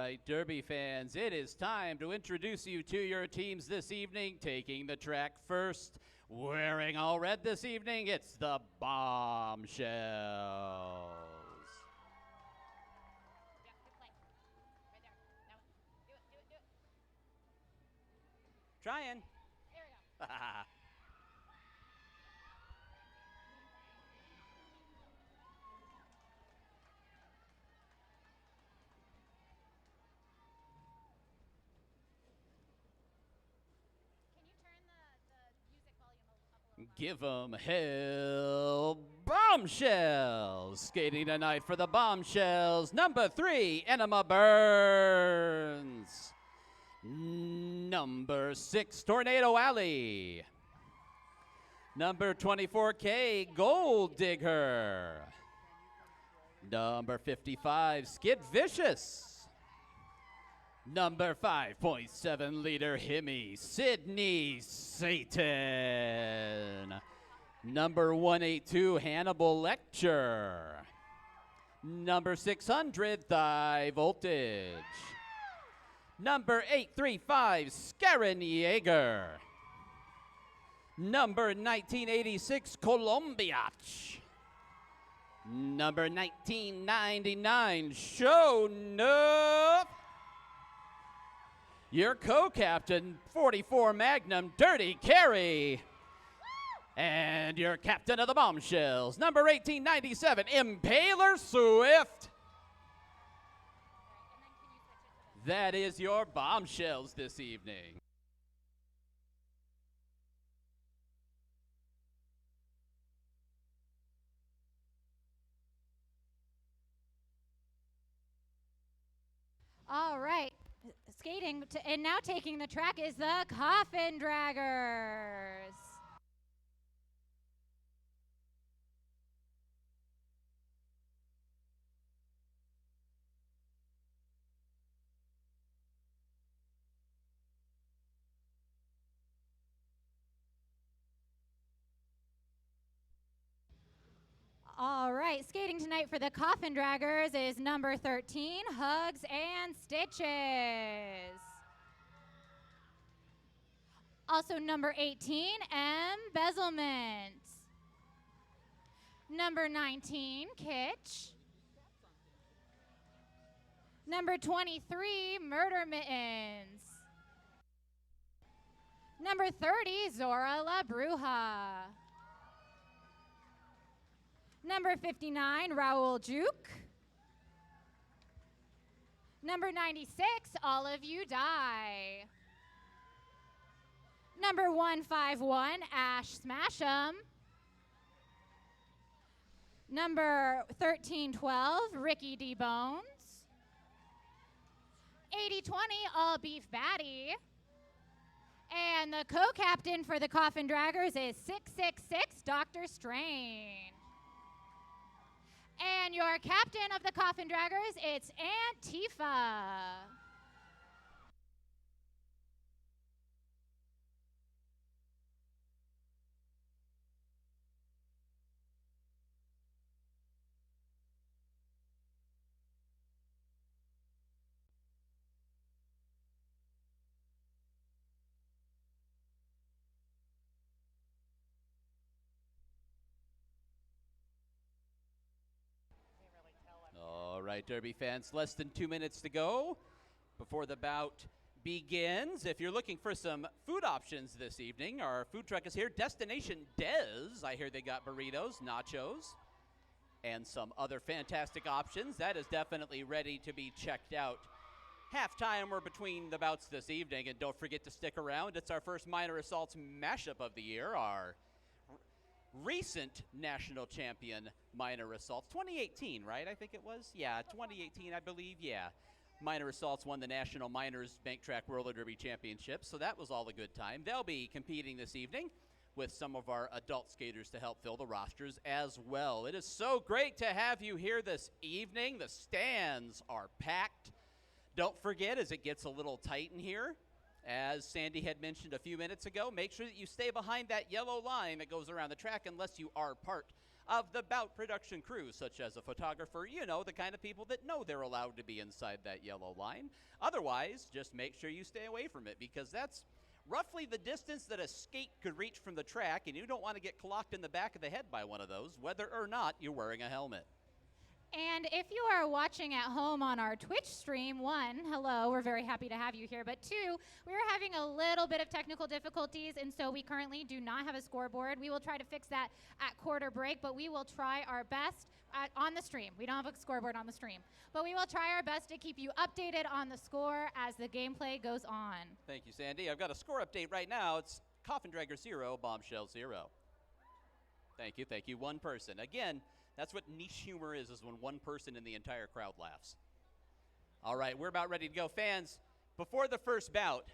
right, Derby fans, it is time to introduce you to your teams this evening. Taking the track first, wearing all red this evening, it's the Bombshells. Trying. There we go. Give 'em hell, Bombshells. Skating tonight for the Bombshells, number 3, Enema Burns. Number 6, Tornado Alley. Number 24K, Gold Digger. Number 55, Skid Vicious. Number 5.7 liter Hemi, Sydney Satan. Number 182, Hannibal Lecture. Number 600, Thigh Voltage. Number 835, Skarin Jaeger. Number 1986, Colombiach. Number 1999, Show Enough. Your co-captain, 44 Magnum, Dirty Carey. And your captain of the Bombshells, number 1897, Impaler Swift. That is your Bombshells this evening. All right. Skating and now taking the track is the Coffin Draggers. All right, skating tonight for the Coffin Draggers is number 13, Hugs and Stitches. Also number 18, Embezzlement. Number 19, Kitsch. Number 23, Murder Mittens. Number 30, Zora La Bruja. Number 59, Raoul Juke. Number 96, All of You Die. Number 151, Ash Smash'em. Number 1312, Ricky D. Bones. 8020, All Beef Batty. And the co-captain for the Coffin Draggers is 666, Dr. Strain. And your captain of the Coffin Draggers, it's Antifa. All right, Derby fans, less than 2 minutes to go before the bout begins. If you're looking for some food options this evening, our food truck is here. Destination Des. I hear they got burritos, nachos, and some other fantastic options. That is definitely ready to be checked out. Halftime, we're between the bouts this evening, and don't forget to stick around. It's our first minor assaults mashup of the year, our recent national champion minor assaults, 2018, right? I think it was. Yeah, 2018, I believe. Yeah, minor assaults won the national minors bank track roller derby championship, so that was all a good time. They'll be competing this evening with some of our adult skaters to help fill the rosters as well. It is so great to have you here this evening. The stands are packed. Don't forget, as it gets a little tight in here, as Sandy had mentioned a few minutes ago, make sure that you stay behind that yellow line that goes around the track unless you are part of the bout production crew, such as a photographer, you know, the kind of people that know they're allowed to be inside that yellow line. Otherwise, just make sure you stay away from it, because that's roughly the distance that a skate could reach from the track, and you don't want to get clocked in the back of the head by one of those, whether or not you're wearing a helmet. And if you are watching at home on our Twitch stream, one, hello, we're very happy to have you here. But two, we are having a little bit of technical difficulties, and so we currently do not have a scoreboard. We will try to fix that at quarter break, but we will try our best on the stream. We don't have a scoreboard on the stream, but we will try our best to keep you updated on the score as the gameplay goes on. Thank you, Sandy. I've got a score update right now. It's Coffin Dragger 0, Bombshells 0. Thank you, thank you. One person. Again, that's what niche humor is when one person in the entire crowd laughs. All right, we're about ready to go. Fans, before the first bout,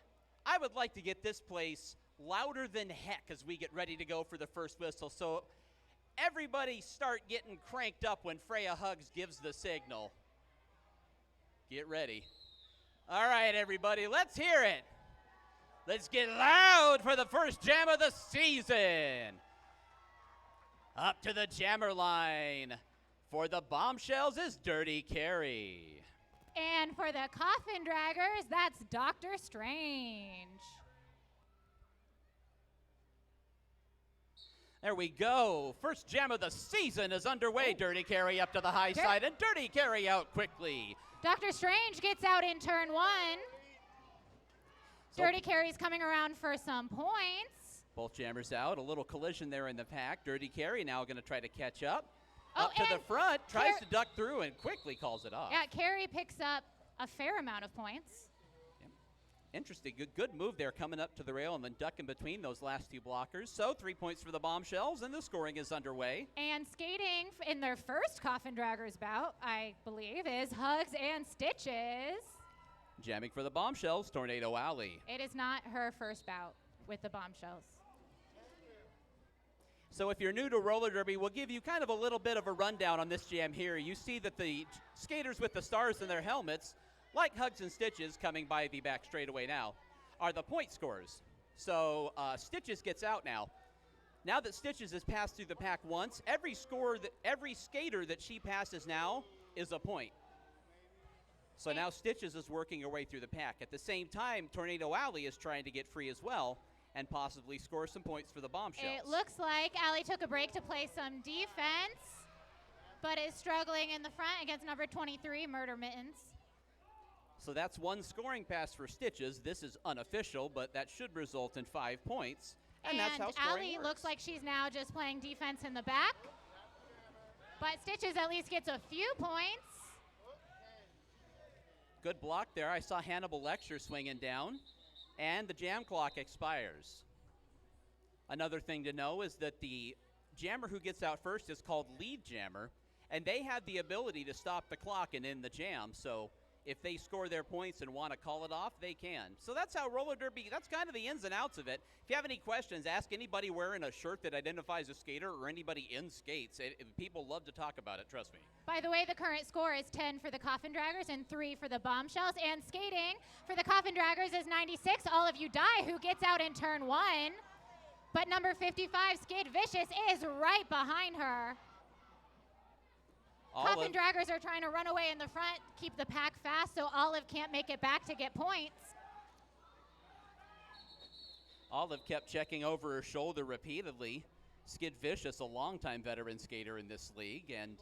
I would like to get this place louder than heck as we get ready to go for the first whistle. So everybody start getting cranked up when Freya Hugs gives the signal. Get ready. All right, everybody, let's hear it. Let's get loud for the first jam of the season. Up to the jammer line for the Bombshells is Dirty Carrie. And for the Coffin Draggers, that's Dr. Strange. There we go. First jam of the season is underway. Dirty Carrie up to the high side, and Dirty Carrie out quickly. Dr. Strange gets out in turn one. Dirty Carrie's coming around for some points. Both jammers out. A little collision there in the pack. Dirty Carrie now going to try to catch up. Oh, up to the front, tries to duck through and quickly calls it off. Yeah, Carrie picks up a fair amount of points. Yeah. Interesting. Good move there, coming up to the rail and then ducking between those last two blockers. So 3 points for the Bombshells, and the scoring is underway. And skating in their first Coffin Draggers bout, I believe, is Hugs and Stitches. Jamming for the Bombshells, Tornado Alley. It is not her first bout with the Bombshells. So if you're new to roller derby, we'll give you kind of a little bit of a rundown on this jam here. You see that the skaters with the stars in their helmets, like Hugs and Stitches coming by the back straightaway now, are the point scorers. So Stitches gets out now. Now that Stitches has passed through the pack once, every skater that she passes now is a point. So now Stitches is working her way through the pack. At the same time, Tornado Alley is trying to get free as well and possibly score some points for the Bombshells. It looks like Allie took a break to play some defense, but is struggling in the front against number 23, Murder Mittens. So that's one scoring pass for Stitches. This is unofficial, but that should result in 5 points. And that's how scoring Allie works. looks like she's now just playing defense in the back, but Stitches at least gets a few points. Good block there. I saw Hannibal Lecture swinging down. And the jam clock expires. Another thing to know is that the jammer who gets out first is called lead jammer, and they have the ability to stop the clock and end the jam. So if they score their points and want to call it off, they can. So that's how roller derby, that's kind of the ins and outs of it. If you have any questions, ask anybody wearing a shirt that identifies a skater or anybody in skates. People love to talk about it, trust me. By the way, the current score is 10 for the Coffin Draggers and 3 for the Bombshells. And skating for the Coffin Draggers is 96. All of you die, who gets out in turn one. But number 55, Skid Vicious, is right behind her. Coffin Draggers are trying to run away in the front, keep the pack fast, so Olive can't make it back to get points. Olive kept checking over her shoulder repeatedly. Skid Vicious, a longtime veteran skater in this league, and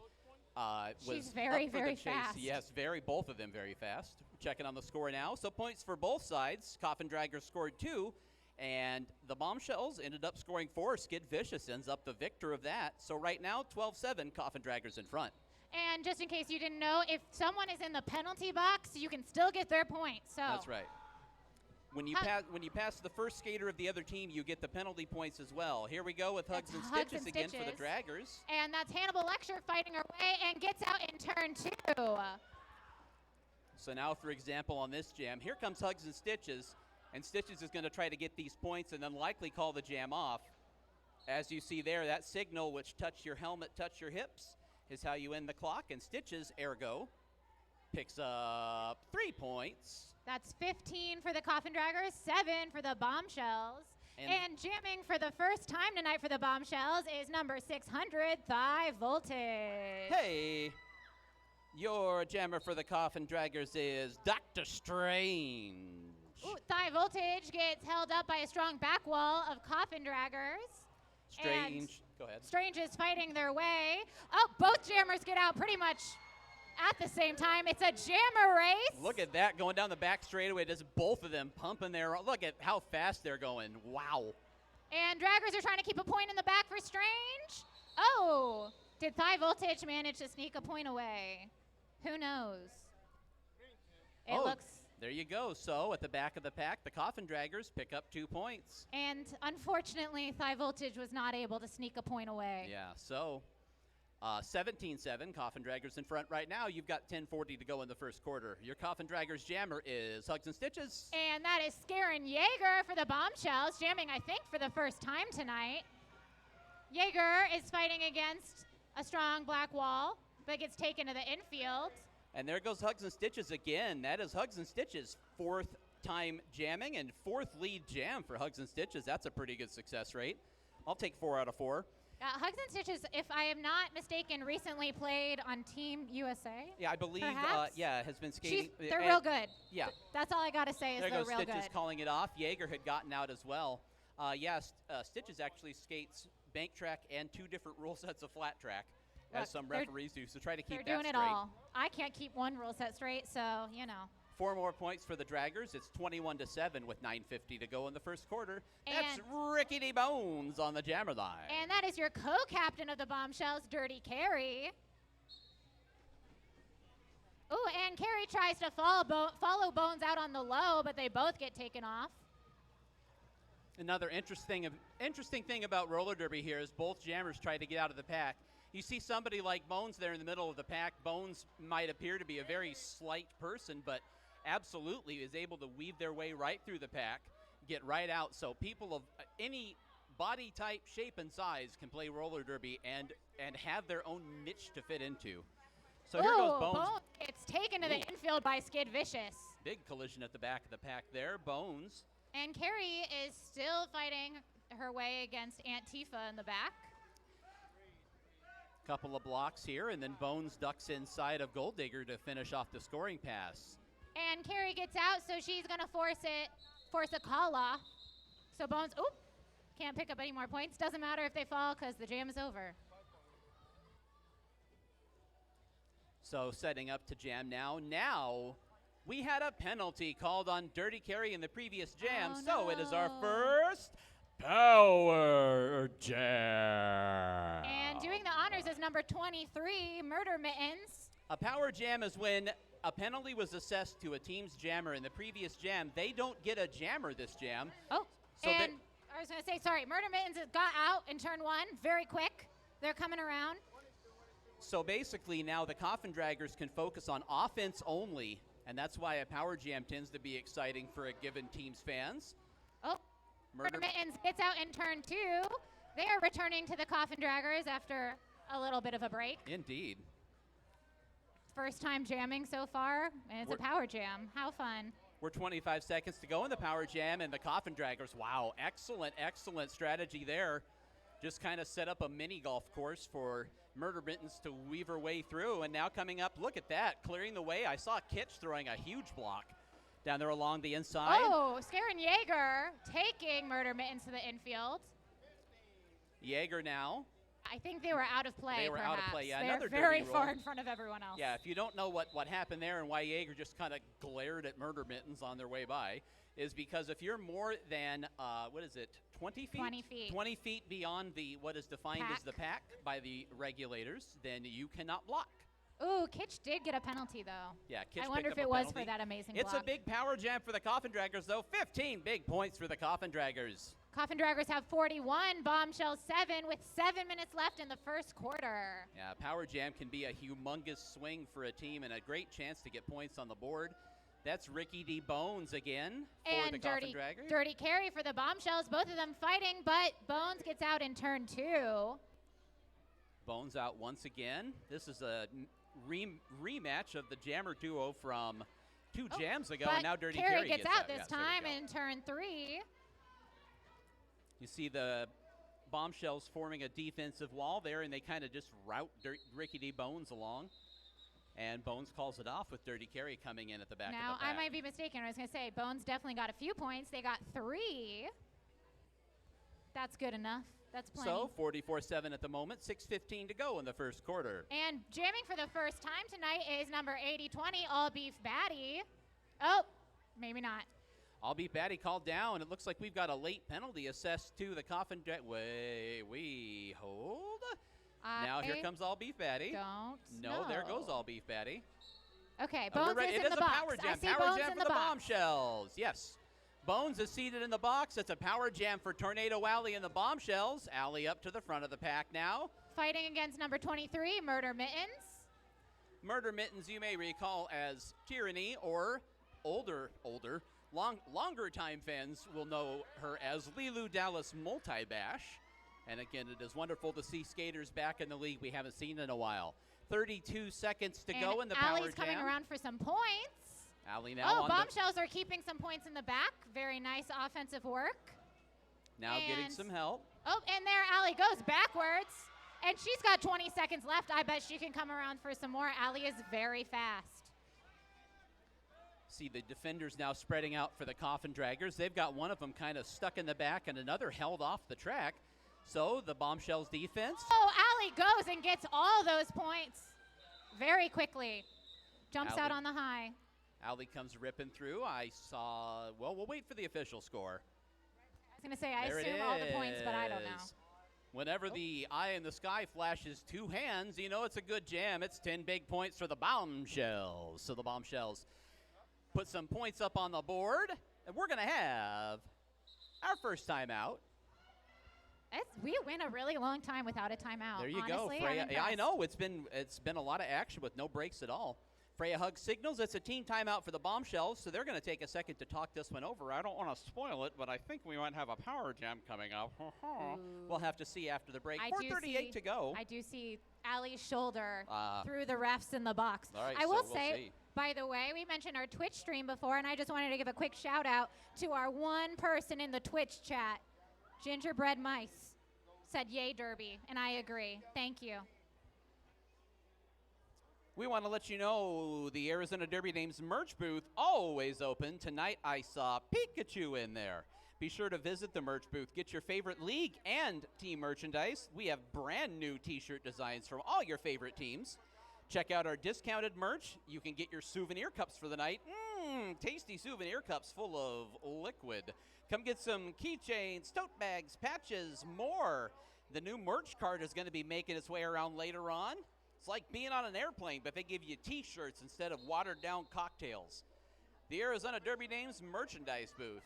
she's very, very fast. Yes, both of them very fast. Checking on the score now. So points for both sides. Coffin Draggers scored 2, and the Bombshells ended up scoring 4. Skid Vicious ends up the victor of that. So right now, 12-7, Coffin Draggers in front. And just in case you didn't know, if someone is in the penalty box, you can still get their points. So that's right. When you pass the first skater of the other team, you get the penalty points as well. Here we go with Hugs and Stitches again for the Draggers. And that's Hannibal Lecture fighting her way and gets out in turn 2. So now, for example, on this jam, here comes Hugs and Stitches is going to try to get these points and then likely call the jam off. As you see there, that signal, which touch your helmet, touch your hips, is how you end the clock, and Stitches, ergo, picks up 3 points. That's 15 for the Coffin Draggers, 7 for the Bombshells. And jamming for the first time tonight for the Bombshells is number 600, Thigh Voltage. Hey, your jammer for the Coffin Draggers is Dr. Strange. Ooh, Thigh Voltage gets held up by a strong back wall of Coffin Draggers. Strange. Go ahead. Strange is fighting their way. Oh, both jammers get out pretty much at the same time. It's a jammer race. Look at that going down the back straightaway. Just both of them pumping their. Look at how fast they're going. Wow. And Draggers are trying to keep a point in the back for Strange. Oh, did Thigh Voltage manage to sneak a point away? Who knows? It looks. There you go. So at the back of the pack, the Coffin Draggers pick up 2 points. And unfortunately, Thigh Voltage was not able to sneak a point away. Yeah, so 17-7, Coffin Draggers in front right now. You've got 10:40 to go in the first quarter. Your Coffin Draggers jammer is Hugs and Stitches. And that is Skarin Yeager for the Bombshells, jamming, I think, for the first time tonight. Yeager is fighting against a strong black wall, but gets taken to the infield. And there goes Hugs and Stitches again. That is Hugs and Stitches' 4th time jamming and 4th lead jam for Hugs and Stitches. That's a pretty good success rate. I'll take 4 out of 4. Hugs and Stitches, if I am not mistaken, recently played on Team USA. Yeah, I believe, has been skating. They're real good. Yeah. That's all I got to say is there they're goes real Stitches good. calling it off. Yeager had gotten out as well. Stitches actually skates bank track and 2 different rule sets of flat track, as some referees do. So try to keep that straight. They're doing it all. I can't keep one rule set straight, so, you know. 4 more points for the Draggers. It's 21-7 with 9:50 to go in the first quarter. That's Ricky D. Bones on the jammer line. And that is your co-captain of the Bombshells, Dirty Carey. Ooh, and Carey tries to follow Bones out on the low, but they both get taken off. Another interesting thing about roller derby here is both jammers try to get out of the pack. You see somebody like Bones there in the middle of the pack. Bones might appear to be a very slight person, but absolutely is able to weave their way right through the pack, get right out. So people of any body type, shape, and size can play roller derby and have their own niche to fit into. So here goes Bones. Bones gets taken to the infield by Skid Vicious. Big collision at the back of the pack there. Bones. And Carey is still fighting her way against Aunt Tifa in the back. Couple of blocks here, and then Bones ducks inside of Gold Digger to finish off the scoring pass. And Carey gets out, so she's going to force a call off. So Bones, can't pick up any more points. Doesn't matter if they fall because the jam is over. So setting up to jam now. Now we had a penalty called on Dirty Carey in the previous jam, so it is our first power jam. And doing the honors is number 23, Murder Mittens. A power jam is when a penalty was assessed to a team's jammer in the previous jam. They don't get a jammer this jam. Oh, so and I was going to say, sorry, Murder Mittens got out in turn 1 very quick. They're coming around. So basically now the Coffin Draggers can focus on offense only, and that's why a power jam tends to be exciting for a given team's fans. Oh, Murder Mittens gets out in turn 2. They are returning to the Coffin Draggers after a little bit of a break. Indeed. First time jamming so far, and it's a power jam. How fun. We're 25 seconds to go in the power jam, and the Coffin Draggers, wow, excellent strategy there. Just kind of set up a mini golf course for Murder Mittens to weave her way through, and now coming up, look at that, clearing the way. I saw Kitch throwing a huge block down there along the inside. Oh, Skarin Yeager taking Murder Mittens to the infield. Yeager now. I think they were out of play, They were out of play, yeah. They're Another very dirty far roll. in front of everyone else. Yeah, if you don't know what happened there and why Yeager just kind of glared at Murder Mittens on their way by, is because if you're more than, 20 feet? 20 feet. 20 feet beyond what is defined as the pack by the regulators, then you cannot block. Ooh, Kitch did get a penalty, though. Yeah, Kitch I wonder picked if up it a was penalty. for that amazing It's block. a big power jam for the Coffin Draggers, though. 15 big points for the Coffin Draggers. Coffin Draggers have 41, Bombshells 7 with 7 minutes left in the first quarter. Yeah, power jam can be a humongous swing for a team and a great chance to get points on the board. That's Ricky D. Bones again for the Coffin Draggers. Dirty Carey for the Bombshells, both of them fighting, but Bones gets out in turn 2. Bones out once again. This is a rematch of the jammer duo from 2 jams ago, and now Dirty Carey gets out this yes, time in turn 3. You see the Bombshells forming a defensive wall there, and they kind of just route Rickety Bones along. And Bones calls it off with Dirty Carry coming in at the back now, of the pack. I might be mistaken. I was going to say, Bones definitely got a few points. They got 3. That's good enough. That's plenty. So 44-7 at the moment, 6:15 to go in the first quarter. And jamming for the first time tonight is number 8020, All Beef Batty. Oh, maybe not. All Beef Batty called down. It looks like we've got a late penalty assessed to the Coffin. We hold. Now here comes All Beef Batty. No, there goes All Beef Batty. Okay, Bones is in the box. It is a power jam. I see Power Bones jam in for the the box. Bombshells. Yes. Bones is seated in the box. It's a power jam for Tornado Alley and the Bombshells. Alley up to the front of the pack now. Fighting against number 23, Murder Mittens. Murder Mittens, you may recall as Tyranny, or longer time fans will know her as Lilu Dallas Multi-Bash. And again, it is wonderful to see skaters back in the league we haven't seen in a while. 32 seconds to go in the power jam. Alley's coming around for some points. Alley now on Bombshells are keeping some points in the back. Very nice offensive work. Now getting some help. Oh, and there Alley goes backwards. And she's got 20 seconds left. I bet she can come around for some more. Alley is very fast. See the defenders now spreading out for the Coffin Draggers. They've got one of them kind of stuck in the back and another held off the track. So the Bombshells defense. Oh, Alley goes and gets all those points very quickly. Jumps out on the high. Alley comes ripping through. We'll wait for the official score. I was going to say, I assume all the points, but I don't know. Whenever the eye in the sky flashes 2 hands, you know it's a good jam. It's 10 big points for the Bombshells. So the Bombshells put some points up on the board, and we're going to have our first timeout. We went a really long time without a timeout. There you Honestly, go, Freya. I know it's been a lot of action with no breaks at all. Freya Hug signals it's a team timeout for the Bombshells, so they're going to take a second to talk this one over. I don't want to spoil it, but I think we might have a power jam coming up. We'll have to see after the break. 4:38 to go. I do see Allie's shoulder through the refs in the box. All right, I will we'll say, see. By the way, we mentioned our Twitch stream before, and I just wanted to give a quick shout out to our one person in the Twitch chat, Gingerbread Mice, said yay Derby, and I agree. Thank you. We want to let you know the Arizona Derby Dames merch booth always open. Tonight I saw Pikachu in there. Be sure to visit the merch booth. Get your favorite league and team merchandise. We have brand new t-shirt designs from all your favorite teams. Check out our discounted merch. You can get your souvenir cups for the night. Tasty souvenir cups full of liquid. Come get some keychains, tote bags, patches, more. The new merch card is going to be making its way around later on. It's like being on an airplane, but they give you t-shirts instead of watered-down cocktails. The Arizona Derby Dames merchandise booth.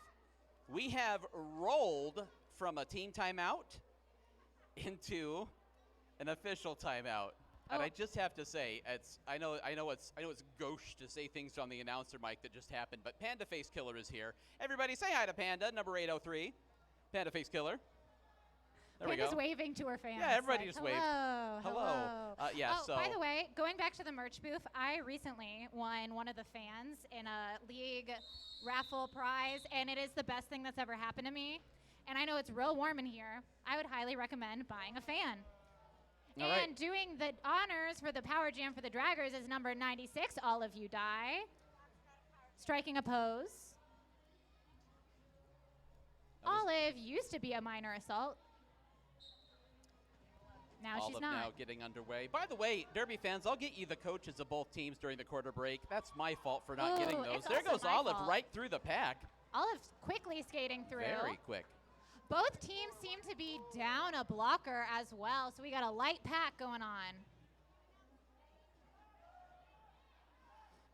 We have rolled from a team timeout into an official timeout. And I just have to say, I know it's gauche to say things on the announcer mic that just happened, but Panda Face Killer is here. Everybody say hi to Panda, number 803. Panda Face Killer. There we go. Panda's waving to her fans. Yeah, everybody just waved. Hello. So by the way, going back to the merch booth, I recently won one of the fans in a league raffle prize, and it is the best thing that's ever happened to me. And I know it's real warm in here. I would highly recommend buying a fan. All and right. doing the honors for the Power Jam for the Draggers is number 96, All of You Die. Striking a pose. Olive used to be a minor assault. Now she's not. Now getting underway. By the way, Derby fans, I'll get you the coaches of both teams during the quarter break. That's my fault for not getting those. It's There also goes my Olive fault. right through the pack. Olive's quickly skating through. Very quick. Both teams seem to be down a blocker as well, so we got a light pack going on.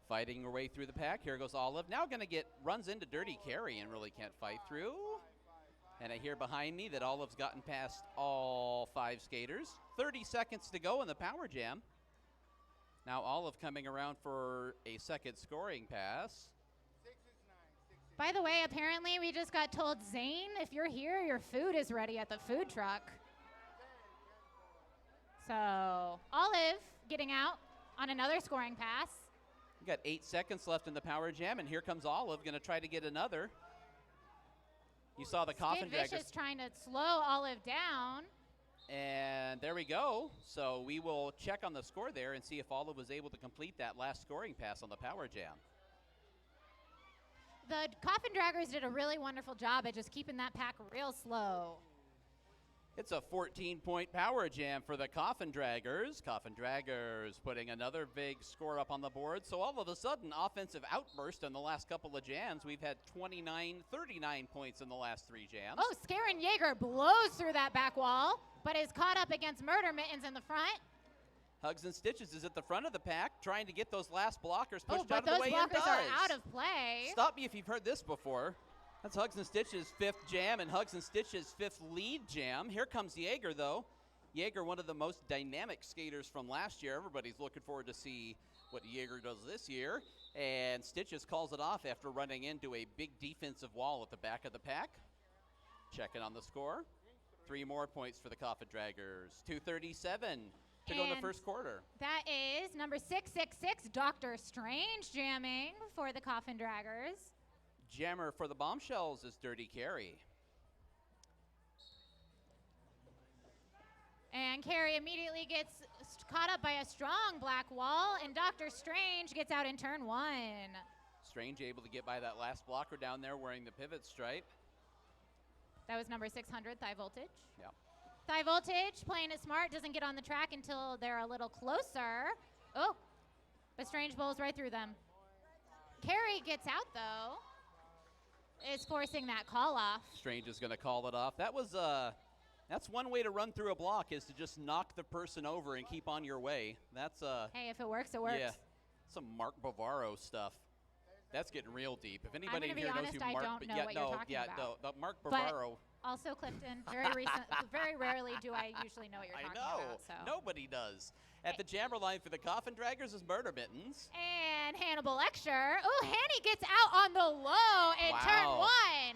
Fighting her way through the pack. Here goes Olive. Now runs into Dirty Carry and really can't fight through. And I hear behind me that Olive's gotten past all 5 skaters. 30 seconds to go in the power jam. Now Olive coming around for a second scoring pass. By the way, apparently we just got told, Zane, if you're here, your food is ready at the food truck. So Olive getting out on another scoring pass. We got 8 seconds left in the power jam, and here comes Olive, going to try to get another. You saw the Coffin Skid Vicious Draggers. trying to slow Olive down. And there we go. So we will check on the score there and see if Olive was able to complete that last scoring pass on the Power Jam. The Coffin Draggers did a really wonderful job at just keeping that pack real slow. It's a 14-point Power Jam for the Coffin Draggers. Coffin Draggers putting another big score up on the board. So all of a sudden, offensive outburst in the last couple of jams. We've had 29, 39 points in the last 3 jams. Oh, Skarin Yeager blows through that back wall, but is caught up against Murder Mittens in the front. Hugs and Stitches is at the front of the pack, trying to get those last blockers pushed but out of the way. those blockers are does. out of play. Stop me if you've heard this before. That's Hugs and Stitches' 5th jam and Hugs and Stitches' 5th lead jam. Here comes Yeager, though. Yeager, one of the most dynamic skaters from last year. Everybody's looking forward to see what Yeager does this year. And Stitches calls it off after running into a big defensive wall at the back of the pack. Checking on the score. 3 more points for the Coffin Draggers. 2:37 to go in the first quarter. That is number 666, Dr. Strange jamming for the Coffin Draggers. Jammer for the Bombshells is Dirty Carrie. And Carrie immediately gets caught up by a strong black wall, and Dr. Strange gets out in turn 1. Strange able to get by that last blocker down there wearing the pivot stripe. That was number 600, Thigh Voltage. Yeah. Thigh Voltage, playing it smart, doesn't get on the track until they're a little closer. Oh, but Strange bowls right through them. Carrie gets out, though. Is forcing that call off. Strange is going to call it off. That was that's one way to run through a block, is to just knock the person over and keep on your way. That's hey, if it works, it works. Yeah, some Mark Bavaro stuff. That's getting real deep. If anybody I'm gonna here be knows honest, who I Mark, don't know what you're talking about. The Mark But Bavaro. also, Clifton, very rarely do I usually know what you're talking about. So. Nobody does. At the jammer line for the Coffin Draggers is Murder Mittens. And Hannibal Lecture. Oh, Hanny gets out on the low in turn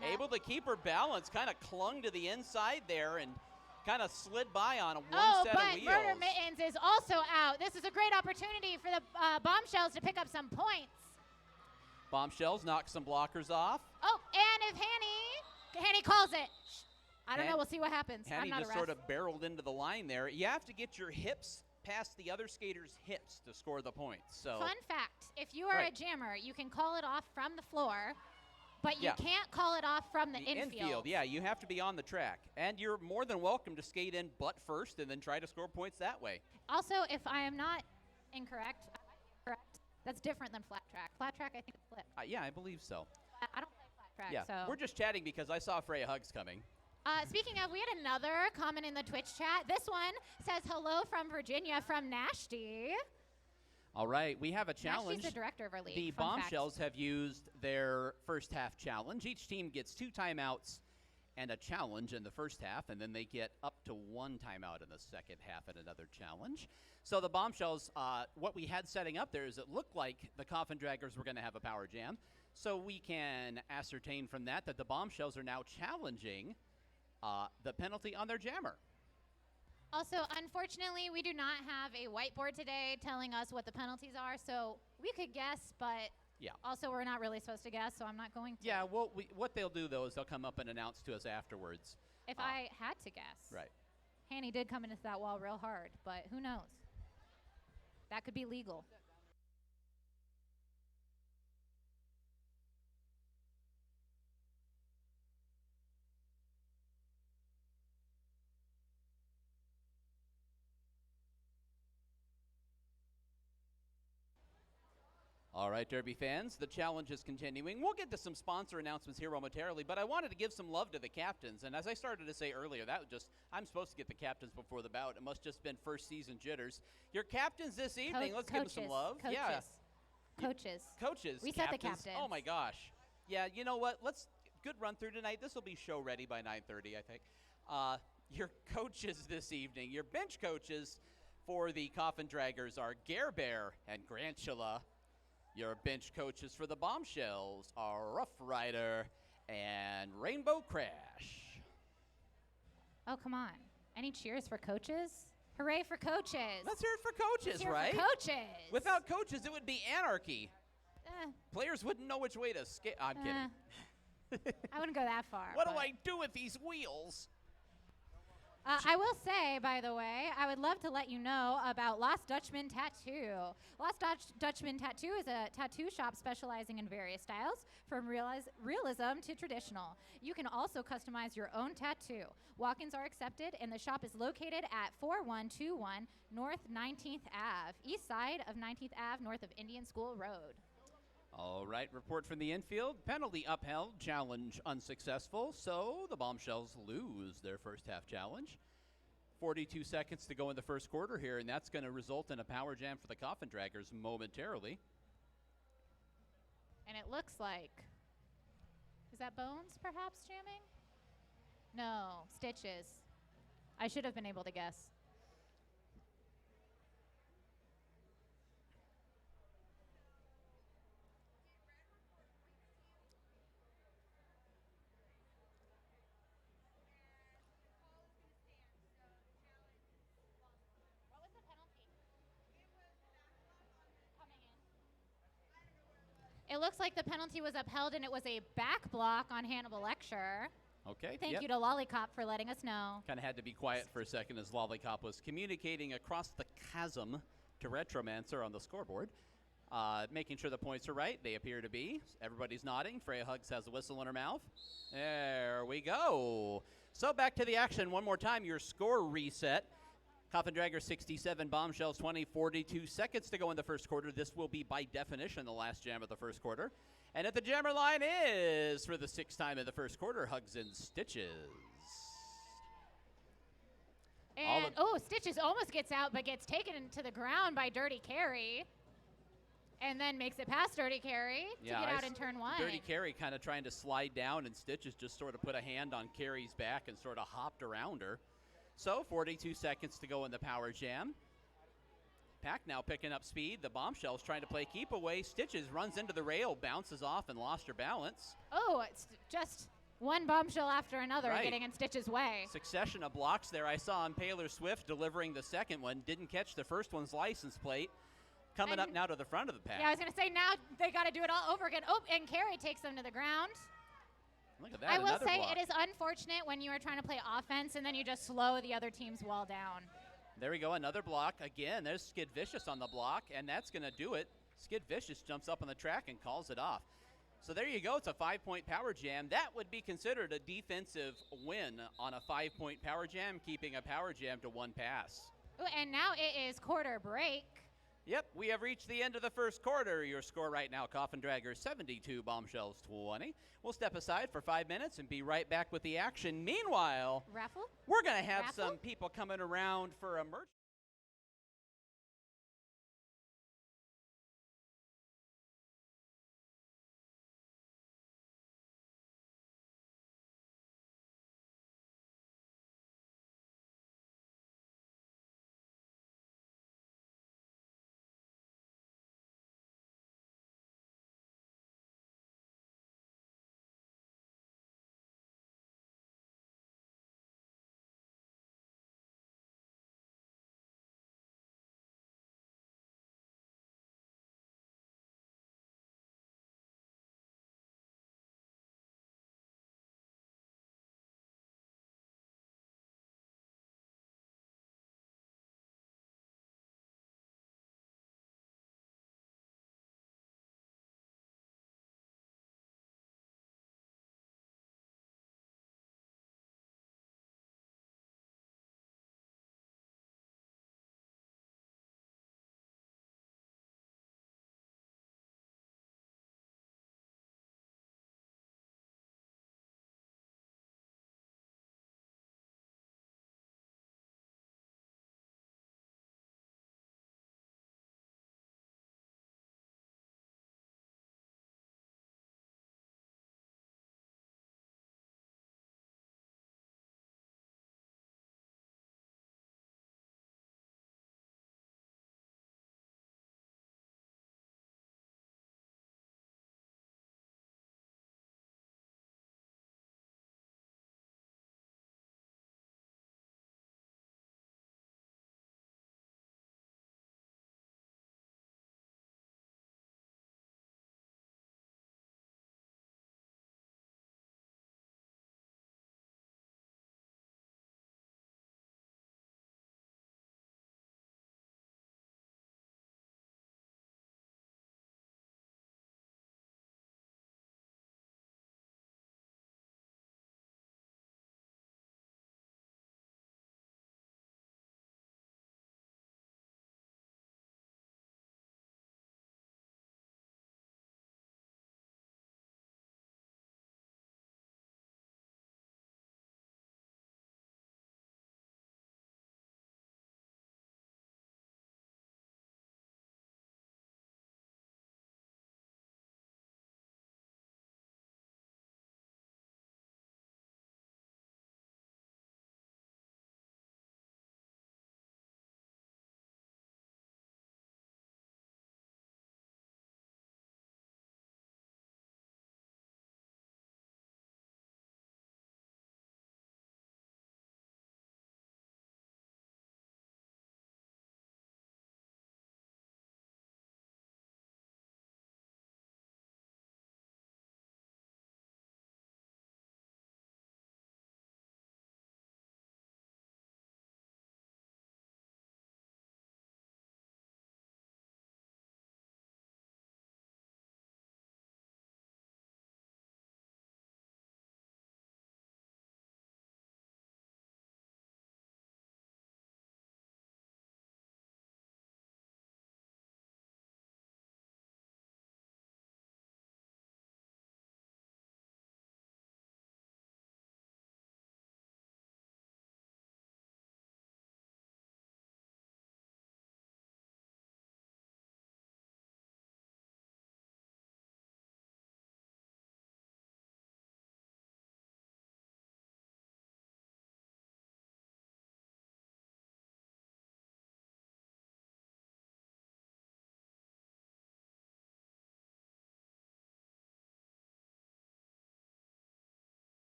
1. Able to keep her balance, kind of clung to the inside there and kind of slid by on one set of wheels. But Murder Mittens is also out. This is a great opportunity for the Bombshells to pick up some points. Bombshells knock some blockers off. Oh, and if Hanny calls it. I don't know. We'll see what happens. Hanny I'm not just a ref. sort of barreled into the line there. You have to get your hips past the other skater's hips to score the points. So fun fact, if you are a jammer, you can call it off from the floor, but you can't call it off from the infield. Yeah, you have to be on the track. And you're more than welcome to skate in butt first and then try to score points that way. Also, if I am not incorrect, that's different than flat track. Flat track, I think, is flipped. Yeah, I believe so. I don't play flat track, Yeah, so. we're just chatting because I saw Freya Hugs coming. Speaking of, we had another comment in the Twitch chat. This one says, hello from Virginia from Nashty. All right, we have a challenge. Nashty's the director of our league. The Bombshells have used their first half challenge. Each team gets 2 timeouts and a challenge in the first half, and then they get up to 1 timeout in the second half and another challenge. So the Bombshells, what we had setting up there is it looked like the Coffin Draggers were going to have a power jam. So we can ascertain from that the Bombshells are now challenging the penalty on their jammer. Also, unfortunately, we do not have a whiteboard today telling us what the penalties are, so we could guess, but also we're not really supposed to guess, so I'm not going to. Yeah, well, what they'll do, though, is they'll come up and announce to us afterwards. If I had to guess. Right. Hanny did come into that wall real hard, but who knows? That could be legal. All right, Derby fans, the challenge is continuing. We'll get to some sponsor announcements here momentarily, but I wanted to give some love to the captains. And as I started to say earlier, that was just, I'm supposed to get the captains before the bout. It must just been first season jitters. Your captains this evening, let's give them some love. Coaches. Yeah. Coaches. We set the captains. Oh my gosh. Yeah, you know what? Good run through tonight. This will be show ready by 9:30, I think. Your coaches this evening, your bench coaches for the Coffin Draggers are Gare Bear and Grantula. Your bench coaches for the Bombshells are Rough Rider and Rainbow Crash. Oh, come on. Any cheers for coaches? Hooray for coaches. Let's hear it for coaches, right? For coaches. Without coaches, it would be anarchy. Players wouldn't know which way to skate. I'm kidding. I wouldn't go that far. What do but- I do with these wheels? I will say, by the way, I would love to let you know about Lost Dutchman Tattoo. Lost Dutchman Tattoo is a tattoo shop specializing in various styles, from realism to traditional. You can also customize your own tattoo. Walk-ins are accepted, and the shop is located at 4121 North 19th Ave, east side of 19th Ave, north of Indian School Road. All right, report from the infield. Penalty upheld, challenge unsuccessful. So the Bombshells lose their first half challenge. 42 seconds to go in the first quarter here, and that's going to result in a power jam for the Coffin Draggers momentarily. And it looks like, is that Bones perhaps jamming? No, Stitches. I should have been able to guess. It looks like the penalty was upheld, and it was a back block on Hannibal Lecture. Okay. Thank you to Lollipop for letting us know. Kind of had to be quiet for a second as Lollipop was communicating across the chasm to Retromancer on the scoreboard, making sure the points are right. They appear to be. Everybody's nodding. Freya Hugs has a whistle in her mouth. There we go. So back to the action one more time. Your score reset. Coffin Dragger 67, Bombshells 20, 42 seconds to go in the first quarter. This will be, by definition, the last jam of the first quarter. And at the jammer line is, for the sixth time in the first quarter, Hugs and Stitches. And, Stitches almost gets out, but gets taken to the ground by Dirty Carry. And then makes it past Dirty Carry to get out in turn one. Dirty Carry kind of trying to slide down, and Stitches just sort of put a hand on Carry's back and sort of hopped around her. So 42 seconds to go in the power jam. Pack now picking up speed. The Bombshells trying to play keep away. Stitches runs into the rail, bounces off, and lost her balance. Oh, it's just one bombshell after another getting in Stitch's way. Succession of blocks there. I saw Impaler Swift delivering the second one. Didn't catch the first one's license plate. Coming up now to the front of the pack. Yeah, I was going to say, now they got to do it all over again. Oh, and Carey takes them to the ground. Look at that, I will say block. it is unfortunate when you are trying to play offense and then you just slow the other team's wall down. There we go, another block. Again, there's Skid Vicious on the block, and that's going to do it. Skid Vicious jumps up on the track and calls it off. So there you go. It's a 5-point power jam. That would be considered a defensive win on a 5-point power jam, keeping a power jam to one pass. Ooh, and now it is quarter break. Yep, we have reached the end of the first quarter. Your score right now, Coffin Draggers 72, Bombshells 20. We'll step aside for 5 minutes and be right back with the action. Meanwhile, we're going to have some people coming around for a merch.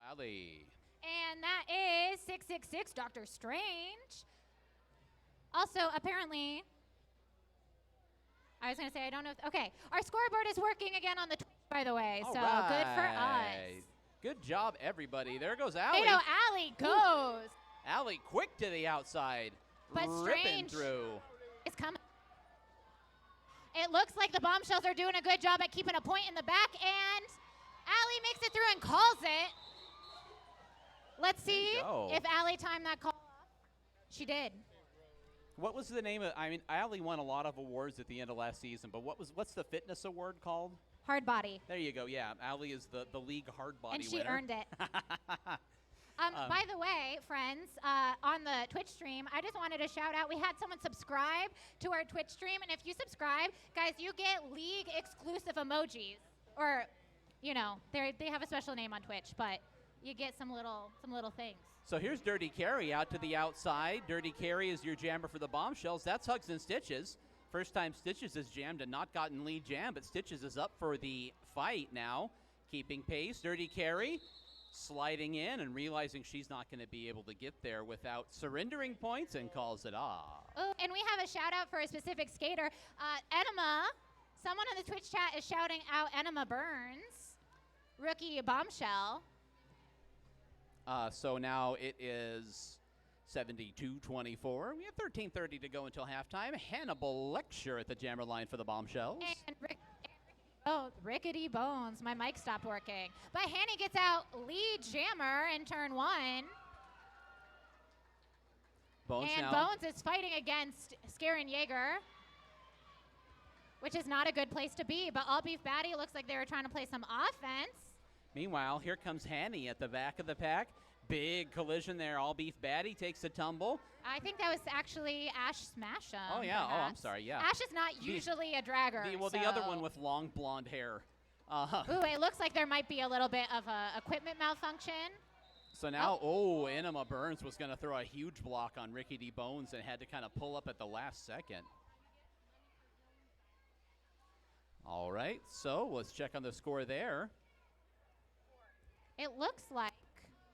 Allie. And that is 666 Doctor Strange. Also, apparently, I was going to say, I don't know. Okay, our scoreboard is working again on the Twitch, by the way. All so right. good for us. Good job, everybody. There goes Allie. Tornado Alley goes. Allie quick to the outside. But ripping Strange through. It's coming. It looks like the Bombshells are doing a good job at keeping a point in the back, and Allie makes it through and calls it. Let's see if Allie timed that call off. She did. What was the name of? I mean, Allie won a lot of awards at the end of last season, but what's the fitness award called? Hard body. There you go. Yeah, Allie is the league hard body winner. And she earned it. By the way, friends, on the Twitch stream, I just wanted to shout out, we had someone subscribe to our Twitch stream, and if you subscribe, guys, you get league exclusive emojis. Or, you know, they have a special name on Twitch, but you get some little things. So here's Dirty Carry out to the outside. Dirty Carry is your jammer for the Bombshells. That's Hugs and Stitches. First time Stitches has jammed and not gotten lead jam, but Stitches is up for the fight now. Keeping pace, Dirty Carry sliding in and realizing she's not going to be able to get there without surrendering points and calls it off. Oh, and we have a shout out for a specific skater. Enema, someone in the Twitch chat is shouting out Enema Burns, rookie Bombshell. So now it is 72-24. We have 13:30 to go until halftime. Hannibal Lecture at the jammer line for the Bombshells. And Rickety Bones. My mic stopped working. But Hanny gets out lead jammer in turn 1. Bones and now. Bones is fighting against Skarin Jaeger, which is not a good place to be. But All Beef Batty looks like they were trying to play some offense. Meanwhile, here comes Hanny at the back of the pack. Big collision there. All Beef Batty takes a tumble. I think that was actually Ash Smash'em. Oh, yeah. Perhaps. Oh, I'm sorry. Yeah. Ash is not usually a dragger. The other one with long blonde hair. Ooh, it looks like there might be a little bit of a equipment malfunction. So now, Enema Burns was going to throw a huge block on Rickety Bones and had to kind of pull up at the last second. All right, so let's check on the score there. It looks like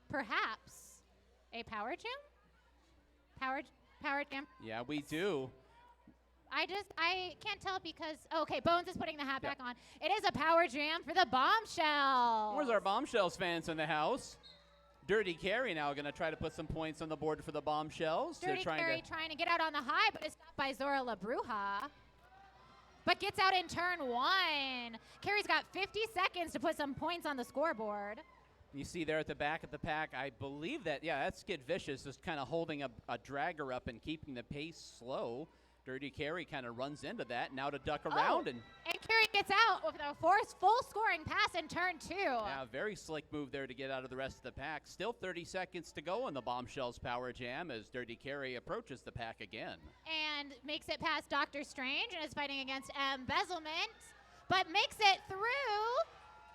perhaps a power jam? Power jam? Yeah, we do. I can't tell because, okay, Bones is putting the hat back on. It is a power jam for the Bombshells. Where's our Bombshells fans in the house? Dirty Carry now going to try to put some points on the board for the Bombshells. Dirty Carry trying to get out on the high, but is stopped by Zora La Bruja. But gets out in turn 1. Carry's got 50 seconds to put some points on the scoreboard. You see there at the back of the pack, I believe that's Skid Vicious just kind of holding a dragger up and keeping the pace slow. Dirty Carry kind of runs into that, now to duck around. And Carry gets out with a full scoring pass in turn 2. Yeah, very slick move there to get out of the rest of the pack. Still 30 seconds to go in the Bombshells Power Jam as Dirty Carry approaches the pack again. And makes it past Doctor Strange and is fighting against Embezzlement, but makes it through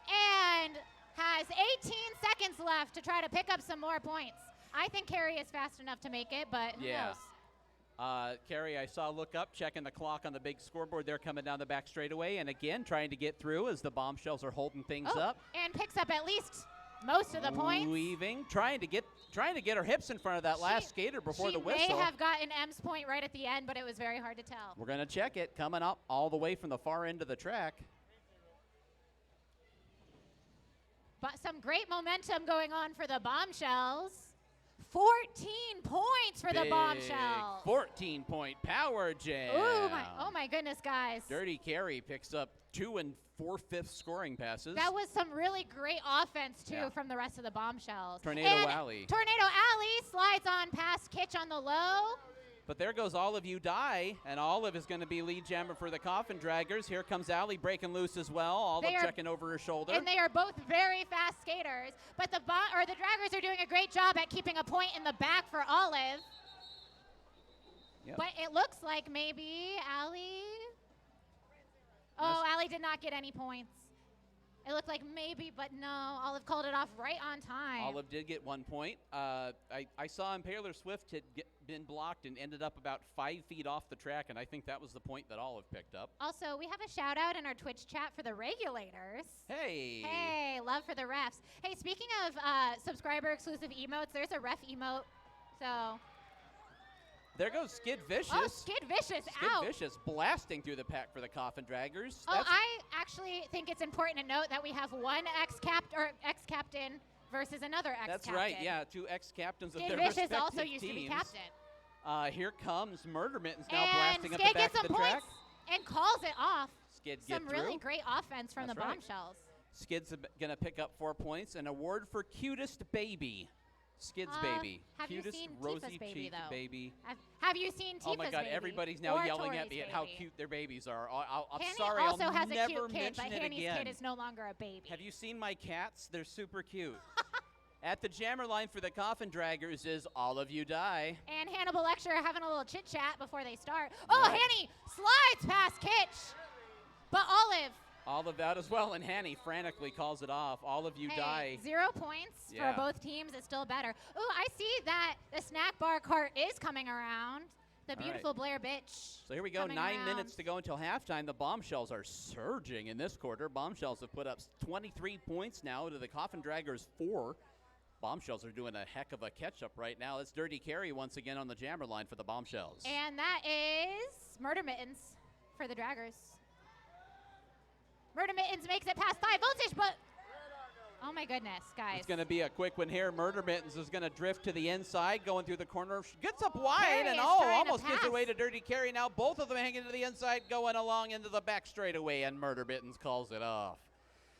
and has 18 seconds left to try to pick up some more points. I think Carry is fast enough to make it, but who knows? Carrie, I saw look up, checking the clock on the big scoreboard. They're coming down the back straightaway, and again, trying to get through as the Bombshells are holding things up. And picks up at least most of the points. Weaving, trying to get her hips in front of that last skater before the whistle. She may have gotten M's point right at the end, but it was very hard to tell. We're going to check it. Coming up all the way from the far end of the track. But some great momentum going on for the Bombshells. 14 points for the Bombshells. 14-point power jam. Oh my goodness, guys. Dirty Carry picks up 2 4/5 scoring passes. That was some really great offense, too, from the rest of the Bombshells. Tornado Alley slides on past Kitch on the low. But there goes Olive You Die, and Olive is going to be lead jammer for the Coffin Draggers. Here comes Allie breaking loose as well. Olive checking over her shoulder. And they are both very fast skaters. But the Draggers are doing a great job at keeping a point in the back for Olive. Yep. But it looks like maybe Allie. Oh, Allie did not get any points. It looked like maybe, but no. Olive called it off right on time. Olive did get 1 point. I saw Impaler Swift had been blocked and ended up about 5 feet off the track, and I think that was the point that Olive picked up. Also, we have a shout out in our Twitch chat for the regulators. Hey. Hey, love for the refs. Hey, speaking of subscriber exclusive emotes, there's a ref emote. So. There goes Skid Vicious. Oh, Skid Vicious out. Skid Vicious blasting through the pack for the Coffin Draggers. Oh, I actually think it's important to note that we have one ex-captain versus another ex-captain. That's right, yeah, 2 ex-captains of their Skid Vicious respective also used teams. to be captain. Here comes Murder Mittens now and blasting Skid up the back gets of some the points track. and calls it off. Skid Some get really through. great offense from That's the right. Bombshells. Skid's going to pick up 4 points. An award for cutest baby. Skid's baby. Have Cutest you seen rosy Tifa's baby, cheeked though? baby. Have you seen Tifa's Oh my God! baby? Everybody's now Or yelling at Tori's me at how baby? cute their babies are. I'm Hanny sorry, also I'll has a never cute kid, mention but it Hanny's again. kid is no longer a baby. Have you seen my cats? They're super cute. At the jammer line for the Coffin Draggers is All of You Die. And Hannibal Lecture having a little chit chat before they start. Oh, Right. Hanny slides past Kitch, but Olive. All of that as well, and Hanny frantically calls it off. All of You Die. 0 points Yeah. for both teams. It's still better. Ooh, I see that the snack bar cart is coming around. The All beautiful Blair bitch. So here we go, coming 9 around. minutes to go until halftime. The Bombshells are surging in this quarter. Bombshells have put up 23 points now to the Coffin Draggers 4. Bombshells are doing a heck of a catch-up right now. It's Dirty Carry once again on the jammer line for the Bombshells. And that is Murder Mittens for the Draggers. Murder Mittens makes it past 5 voltage, but oh my goodness, guys. It's going to be a quick one here. Murder Mittens is going to drift to the inside, going through the corner. She gets up wide Carey and is trying to almost gives pass. away to Dirty Carry. Now both of them hanging to the inside, going along into the back straightaway, and Murder Mittens calls it off.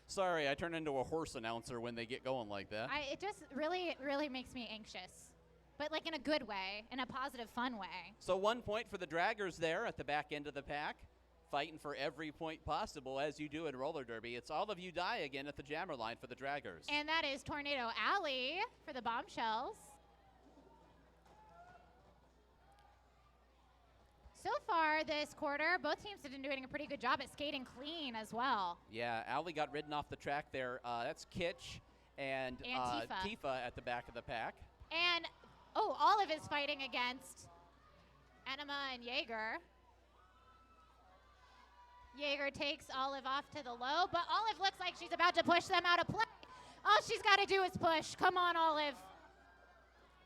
Sorry, I turn into a horse announcer when they get going like that. It just really, really makes me anxious, but like in a good way, in a positive, fun way. So 1 point for the Draggers there at the back end of the pack, fighting for every point possible as you do in roller derby. It's All of You Die again at the jammer line for the Draggers. And that is Tornado Alley for the Bombshells. So far this quarter, both teams have been doing a pretty good job at skating clean as well. Yeah, Allie got ridden off the track there. That's Kitch and Tifa at the back of the pack. And, oh, Olive is fighting against Enema and Jaeger. Jaeger takes Olive off to the low, but Olive looks like she's about to push them out of play. All she's got to do is push. Come on, Olive.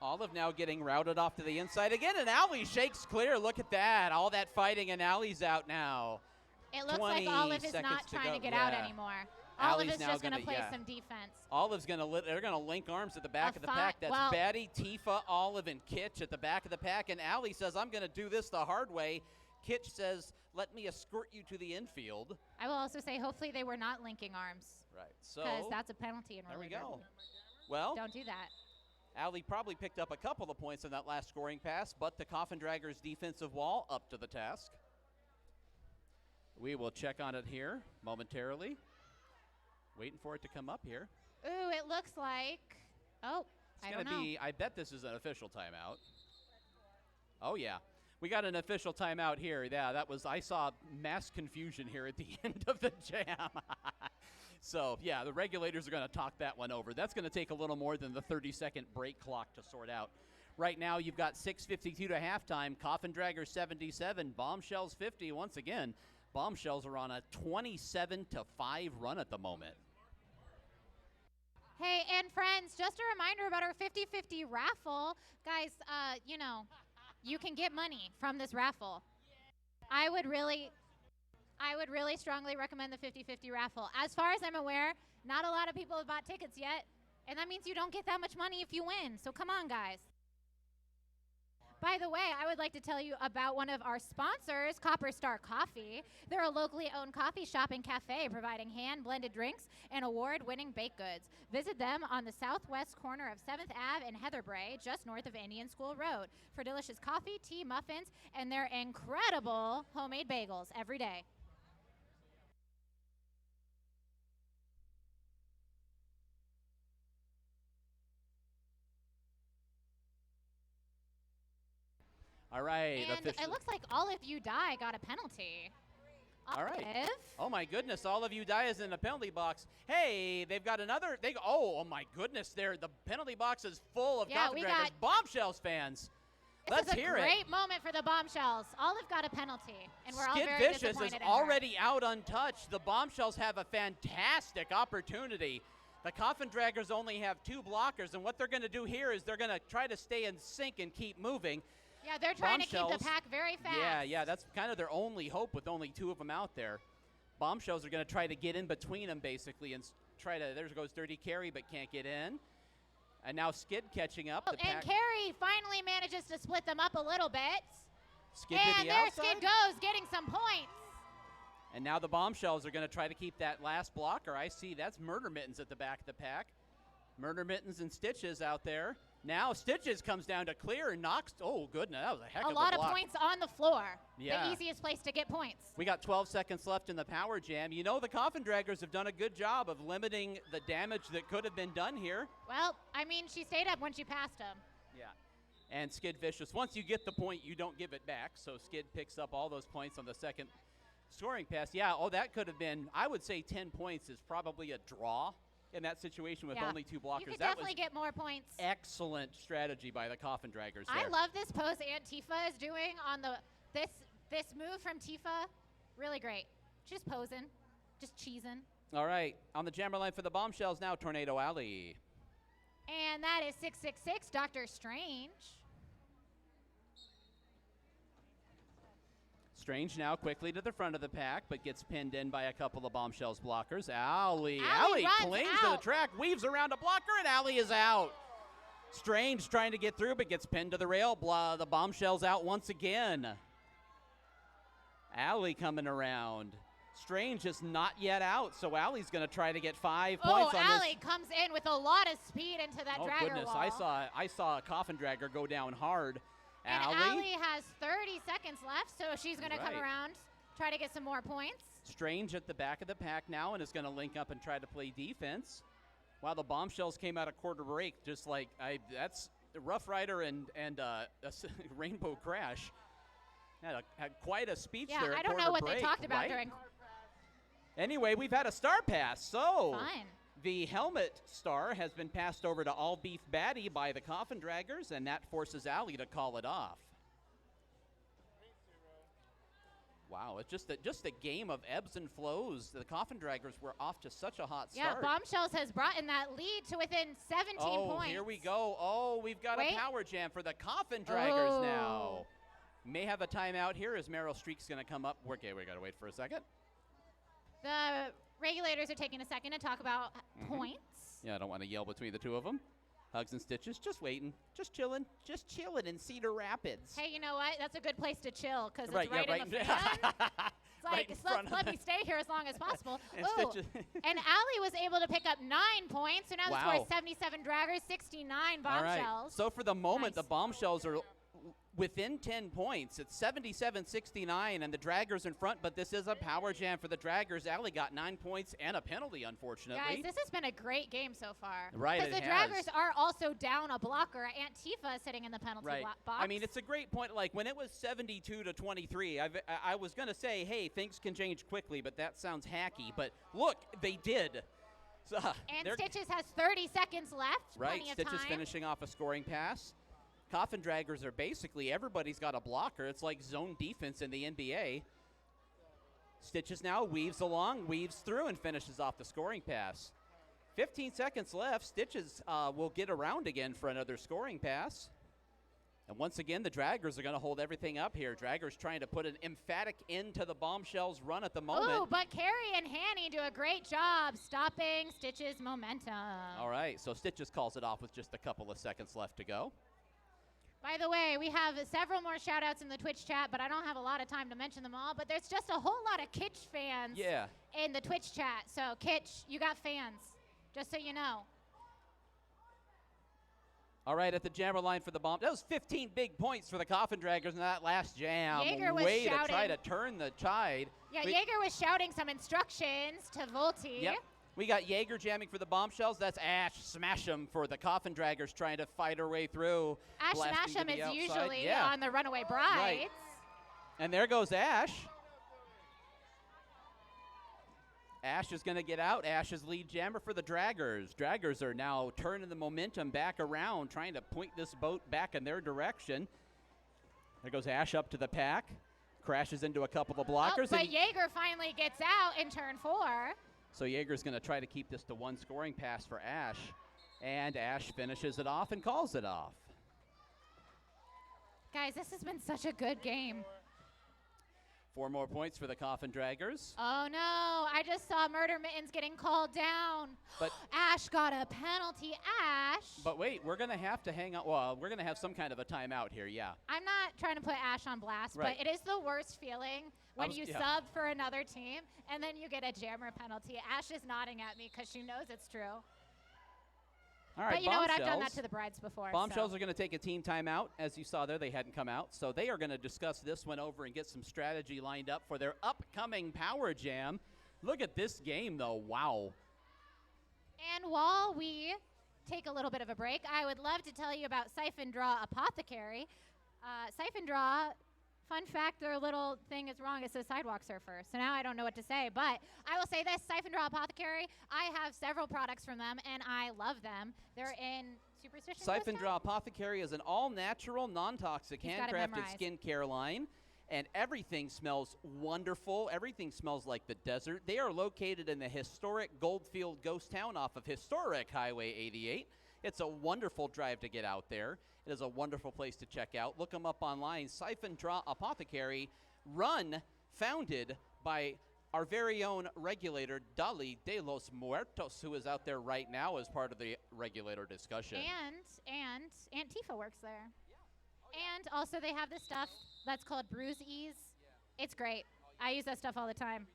Olive now getting routed off to the inside again, and Allie shakes clear. Look at that. All that fighting, and Allie's out now. It looks like Olive is not trying to get out anymore. Olive is just going to play some defense. Olive's going to they're going to link arms at the back of the pack. That's Batty, Tifa, Olive, and Kitch at the back of the pack, and Allie says, I'm going to do this the hard way. Kitch says, let me escort you to the infield. I will also say, hopefully they were not linking arms. Right. So because that's a penalty in roller derby. There we go. derby. Well, don't do that. Allie probably picked up a couple of points in that last scoring pass, but the Coffin Draggers defensive wall up to the task. We will check on it here momentarily. Waiting for it to come up here. Ooh, it looks like, I don't know. I bet this is an official timeout. Oh, yeah. We got an official timeout here. Yeah, I saw mass confusion here at the end of the jam. So, yeah, the regulators are going to talk that one over. That's going to take a little more than the 30-second break clock to sort out. Right now, you've got 6:52 to halftime. Coffin Draggers 77, Bombshells 50. Once again, Bombshells are on a 27-5 run at the moment. Hey, and friends, just a reminder about our 50-50 raffle. Guys, you can get money from this raffle. I would really strongly recommend the 50-50 raffle. As far as I'm aware, not a lot of people have bought tickets yet, and that means you don't get that much money if you win. So come on, guys. By the way, I would like to tell you about one of our sponsors, Copper Star Coffee. They're a locally owned coffee shop and cafe providing hand-blended drinks and award-winning baked goods. Visit them on the southwest corner of 7th Ave in Heatherbray, just north of Indian School Road, for delicious coffee, tea, muffins, and their incredible homemade bagels every day. All right. And it looks like All of You Die got a penalty. All right. Olive. Oh, my goodness. All of you Dias in the penalty box. Hey, they've got another. Oh, my goodness. The penalty box is full of Coffin Draggers. Bombshells fans. Let's hear it. This is a great moment for the Bombshells. Olive got a penalty, and we're all Skid very Vicious disappointed is in already out untouched. The Bombshells have a fantastic opportunity. The Coffin Draggers only have 2 blockers, and what they're going to do here is they're going to try to stay in sync and keep moving. Yeah, they're trying to keep the pack very fast. Yeah, that's kind of their only hope with only 2 of them out there. Bombshells are going to try to get in between them, basically, and try to, there goes Dirty Carry, but can't get in. And now Skid catching up. And Carry finally manages to split them up a little bit. Skid to the outside. Skid goes, getting some points. And now the Bombshells are going to try to keep that last blocker. I see that's Murder Mittens at the back of the pack. Murder Mittens and Stitches out there. Now Stitches comes down to clear and knocks. Oh, goodness, that was a heck of a block. A lot of points on the floor. Yeah. The easiest place to get points. We got 12 seconds left in the power jam. You know, the Coffin Draggers have done a good job of limiting the damage that could have been done here. Well, I mean, she stayed up when she passed him. Yeah. And Skid Vicious, once you get the point, you don't give it back. So Skid picks up all those points on the second scoring pass. Yeah, that could have been, I would say 10 points is probably a draw in that situation with only 2 blockers. You could definitely get more points. Excellent strategy by the Coffin Draggers there. I love this pose Aunt Tifa is doing on this move from Tifa. Really great. Just posing, just cheesing. All right, on the jammer line for the Bombshells now, Tornado Alley. And that is 666, Dr. Strange. Strange now quickly to the front of the pack, but gets pinned in by a couple of Bombshells blockers. Alley clings to the track, weaves around a blocker, and Alley is out. Strange trying to get through, but gets pinned to the rail. The Bombshells out once again. Alley coming around. Strange is not yet out, so Alley's going to try to get 5 points on this. Alley comes in with a lot of speed into that dragger goodness, wall. I saw a Coffin Dragger go down hard. And Alley has 30 seconds left, so she's going to come around, try to get some more points. Strange at the back of the pack now and is going to link up and try to play defense. While the Bombshells came out of quarter break, just like that's Rough Rider and Rainbow Crash. Had quite a speech there. Yeah, I don't know what they talked about during. Anyway, we've had a star pass, so. Fine. The helmet star has been passed over to All Beef Batty by the Coffin Draggers, and that forces Alley to call it off. Wow, it's just a game of ebbs and flows. The Coffin Draggers were off to such a hot start. Yeah, Bombshells has brought in that lead to within 17 points. Oh, here we go. Oh, we've got a power jam for the Coffin Draggers now. May have a timeout here as Meryl Streak's going to come up. Okay, we got to wait for a second. The regulators are taking a second to talk about points. Yeah, I don't want to yell between the 2 of them. Hugs and Stitches, just waiting, just chilling in Cedar Rapids. Hey, you know what? That's a good place to chill because it's right in the fan. It's like, let me stay here as long as possible. And Alley was able to pick up 9 points, so now the score is 77 Draggers, 69 Bombshells. All right. So for the moment, the Bombshells are within 10 points. It's 77-69, and the Draggers in front, but this is a power jam for the Draggers. Alley got 9 points and a penalty, unfortunately. Guys, this has been a great game so far. Right, because the Draggers are also down a blocker. Aunt Tifa is sitting in the penalty box. I mean, it's a great point. Like, when it was 72-23, I was going to say, hey, things can change quickly, but that sounds hacky. But look, they did. So, and Stitches has 30 seconds left. Right, Stitches finishing off a scoring pass. Coffin Draggers are basically, everybody's got a blocker. It's like zone defense in the NBA. Stitches now weaves along, weaves through, and finishes off the scoring pass. 15 seconds left. Stitches will get around again for another scoring pass. And once again, the Draggers are going to hold everything up here. Draggers trying to put an emphatic end to the Bombshells run at the moment. Ooh, but Carrie and Hanny do a great job stopping Stitches' momentum. All right, so Stitches calls it off with just a couple of seconds left to go. By the way, we have several more shout-outs in the Twitch chat, but I don't have a lot of time to mention them all. But there's just a whole lot of Kitsch fans in the Twitch chat. So, Kitsch, you got fans, just so you know. All right, at the jammer line for the Bomb. That was 15 big points for the Coffin Draggers in that last jam. Jaeger was Way shouting. to try to turn the tide. Yeah, Jaeger was shouting some instructions to Volti. Yep. We got Jaeger jamming for the Bombshells. That's Ash Smash'em for the Coffin Draggers trying to fight her way through. Ash Smash'em is usually on the Runaway Brides. Right. And there goes Ash. Ash is going to get out. Ash is lead jammer for the Draggers. Draggers are now turning the momentum back around, trying to point this boat back in their direction. There goes Ash up to the pack. Crashes into a couple of blockers. But Jaeger finally gets out in turn 4. So Jaeger's going to try to keep this to one scoring pass for Ash. And Ash finishes it off and calls it off. Guys, this has been such a good game. 4 more points for the Coffin Draggers. Oh, no. I just saw Murder Mittens getting called down. But Ash got a penalty. Ash. But wait, we're going to have to hang out. Well, we're going to have some kind of a timeout here, yeah. I'm not trying to put Ash on blast, Right. but it is the worst feeling when you sub for another team and then you get a jammer penalty. Ash is nodding at me because she knows it's true. All right, but you know what? I've done that to the brides before. Bombshells are going to take a team timeout. As you saw there, they hadn't come out. So they are going to discuss this one over and get some strategy lined up for their upcoming Power Jam. Look at this game, though. Wow. And while we take a little bit of a break, I would love to tell you about Siphon Draw Apothecary. Siphon Draw, fun fact, their little thing is wrong. It says Sidewalk Surfer. So now I don't know what to say. But I will say this, Siphon Draw Apothecary, I have several products from them, and I love them. They're in Superstition. Siphon Draw Apothecary is an all-natural, non-toxic, handcrafted skincare line. And everything smells wonderful. Everything smells like the desert. They are located in the historic Goldfield ghost town off of historic Highway 88. It's a wonderful drive to get out there. It is a wonderful place to check out. Look them up online. Siphon Draw Apothecary, founded by our very own regulator, Dali de los Muertos, who is out there right now as part of the regulator discussion. And Aunt Tifa works there. And also they have this stuff that's called Bruise Ease. It's great. I use that stuff all the time.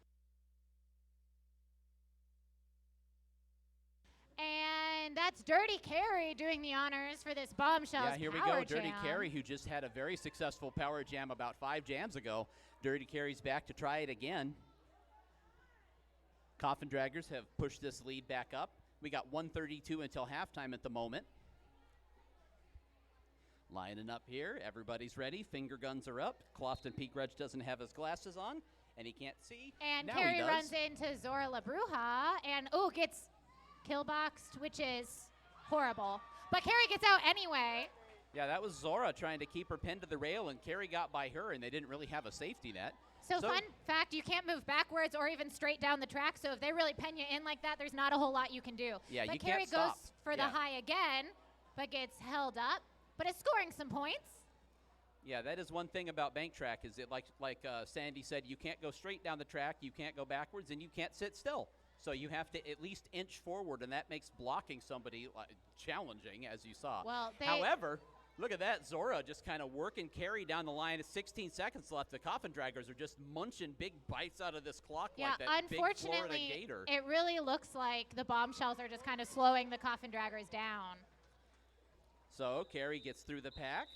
And that's Dirty Carrie doing the honors for this Bombshells Power Jam. Yeah, here we go. Dirty Carrie, who just had a very successful Power Jam about 5 jams ago. Dirty Carrie's back to try it again. Coffin Draggers have pushed this lead back up. We got 1:32 until halftime at the moment. Lining up here. Everybody's ready. Finger guns are up. Clofton P. Grudge doesn't have his glasses on, and he can't see. And now Carrie runs into Zora La Bruja and, gets killboxed, which is horrible. But Carrie gets out anyway. Yeah, that was Zora trying to keep her pinned to the rail, and Carrie got by her, and they didn't really have a safety net. So fun fact, you can't move backwards or even straight down the track, so if they really pen you in like that, there's not a whole lot you can do. Yeah, but you Carrie can't stop. goes for the high again, but gets held up, but is scoring some points. Yeah, that is one thing about bank track is it like Sandy said, you can't go straight down the track, you can't go backwards, and you can't sit still. So you have to at least inch forward, and that makes blocking somebody challenging, as you saw. Well, however, look at that. Zora just kind of working Carrie down the line. 16 seconds left. The Coffin Draggers are just munching big bites out of this clock like that big Florida gator. It really looks like the Bombshells are just kind of slowing the Coffin Draggers down. So Carrie gets through the pack.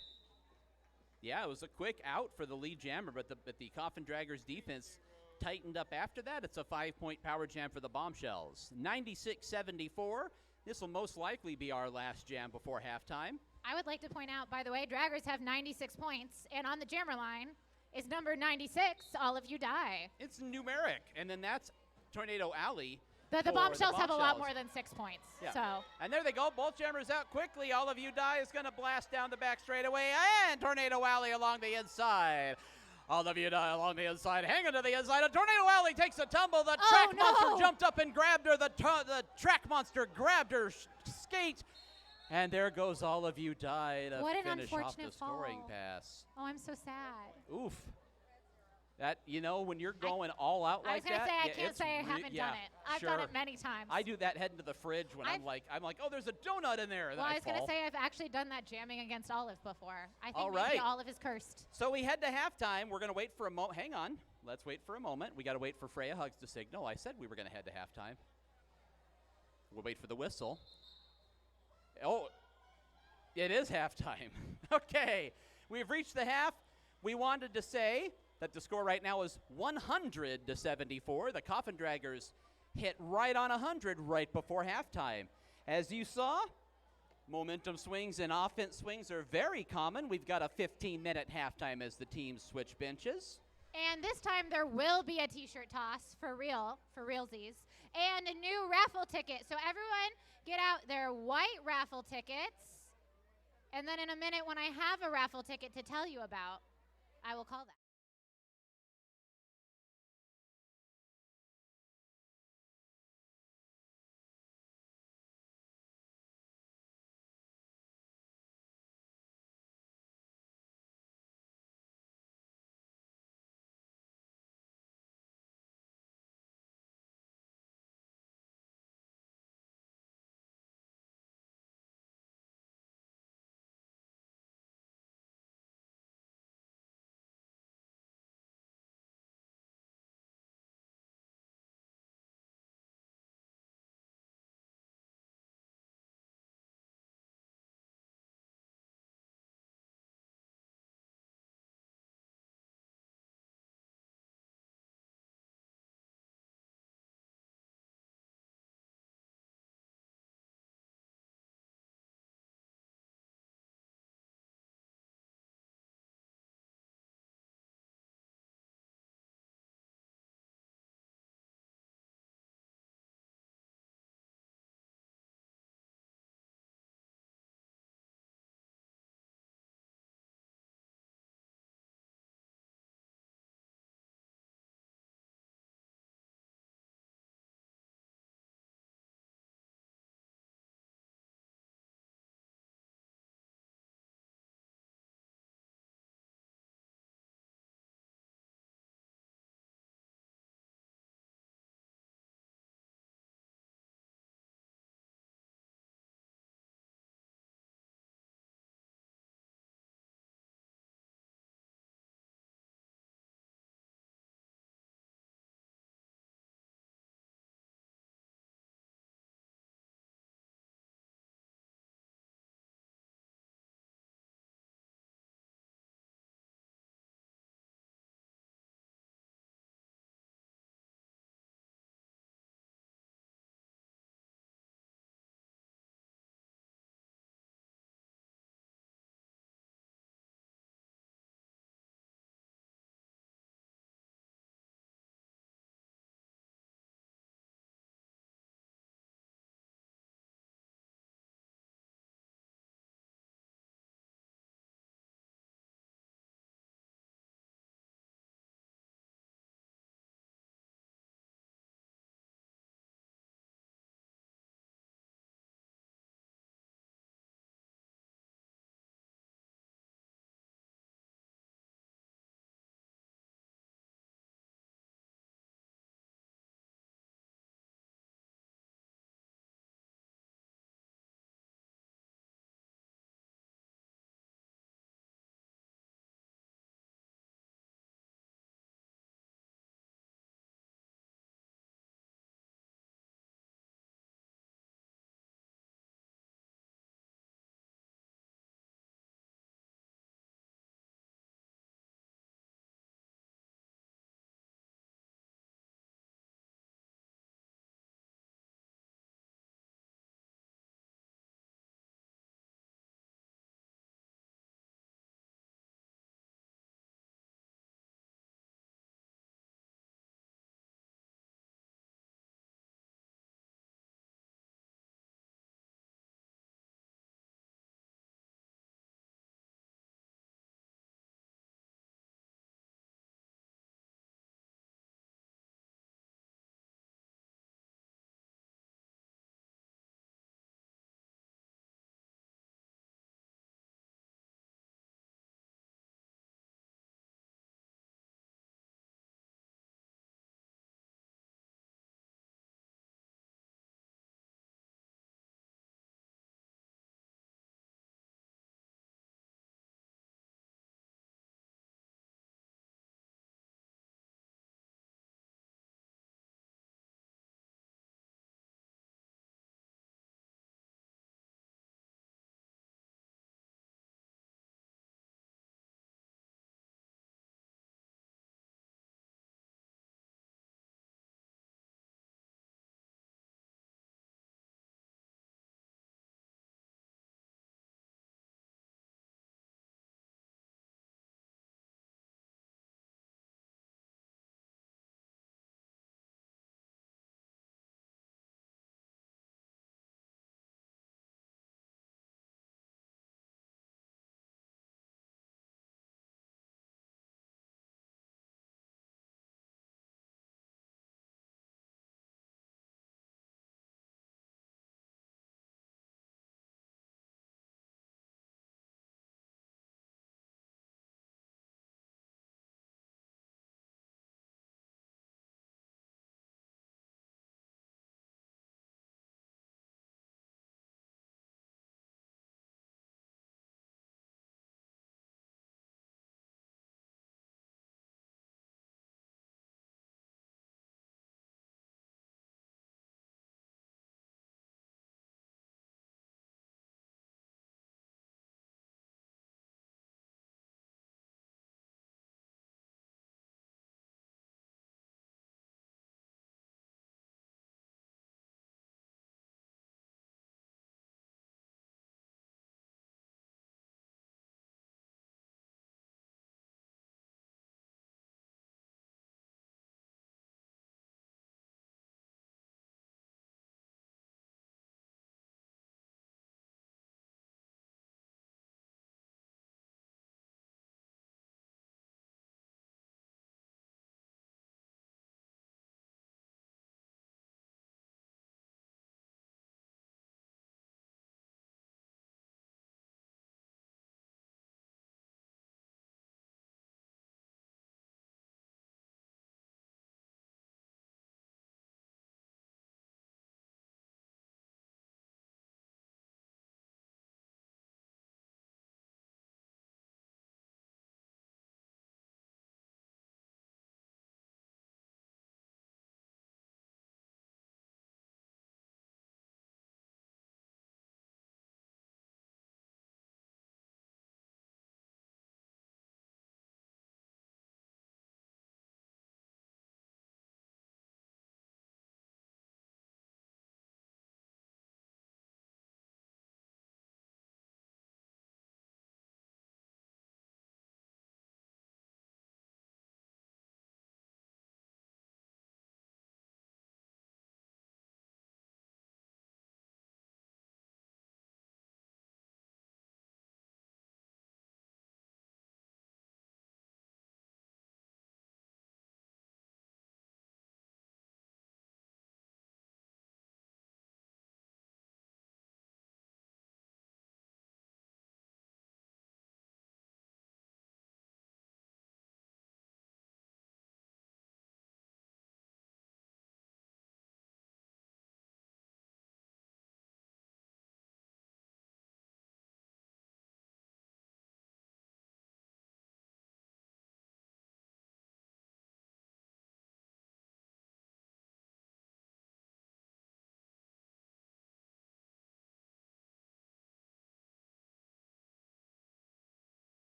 Yeah, it was a quick out for the lead jammer, but the Coffin Draggers defense tightened up after that. It's a 5-point power jam for the Bombshells. 96-74. This will most likely be our last jam before halftime. I would like to point out, by the way, Draggers have 96 points, and on the jammer line is number 96, All of You Die. It's numeric, and then that's Tornado Alley. The Bombshells have a lot more than 6 points. Yeah. So. And there they go. Both jammers out quickly. All of You Die is going to blast down the back straightaway, and Tornado Alley along the inside. All of You Die along the inside, hanging to the inside. A Tornado Alley takes a tumble. The track monster jumped up and grabbed her. The track monster grabbed her skate. And there goes All of You Die to finish off the scoring pass. Oh, I'm so sad. Oof. That, when you're going all out like that. I was going to say, I can't say I haven't done it. I've done it many times. I do that heading to the fridge when I'm like, oh, there's a donut in there. Well, I was going to say I've actually done that jamming against Olive before. I think maybe Olive is cursed. So we head to halftime. We're going to wait for a moment. Hang on. Let's wait for a moment. We got to wait for Freya Hugs to signal. I said we were going to head to halftime. We'll wait for the whistle. Oh, it is halftime. Okay. We've reached the half. We wanted to say that the score right now is 100-74. The Coffin Draggers hit right on 100 right before halftime. As you saw, momentum swings and offense swings are very common. We've got a 15-minute halftime as the teams switch benches. And this time there will be a t-shirt toss for real, for realsies, and a new raffle ticket. So everyone get out their white raffle tickets. And then in a minute when I have a raffle ticket to tell you about, I will call that.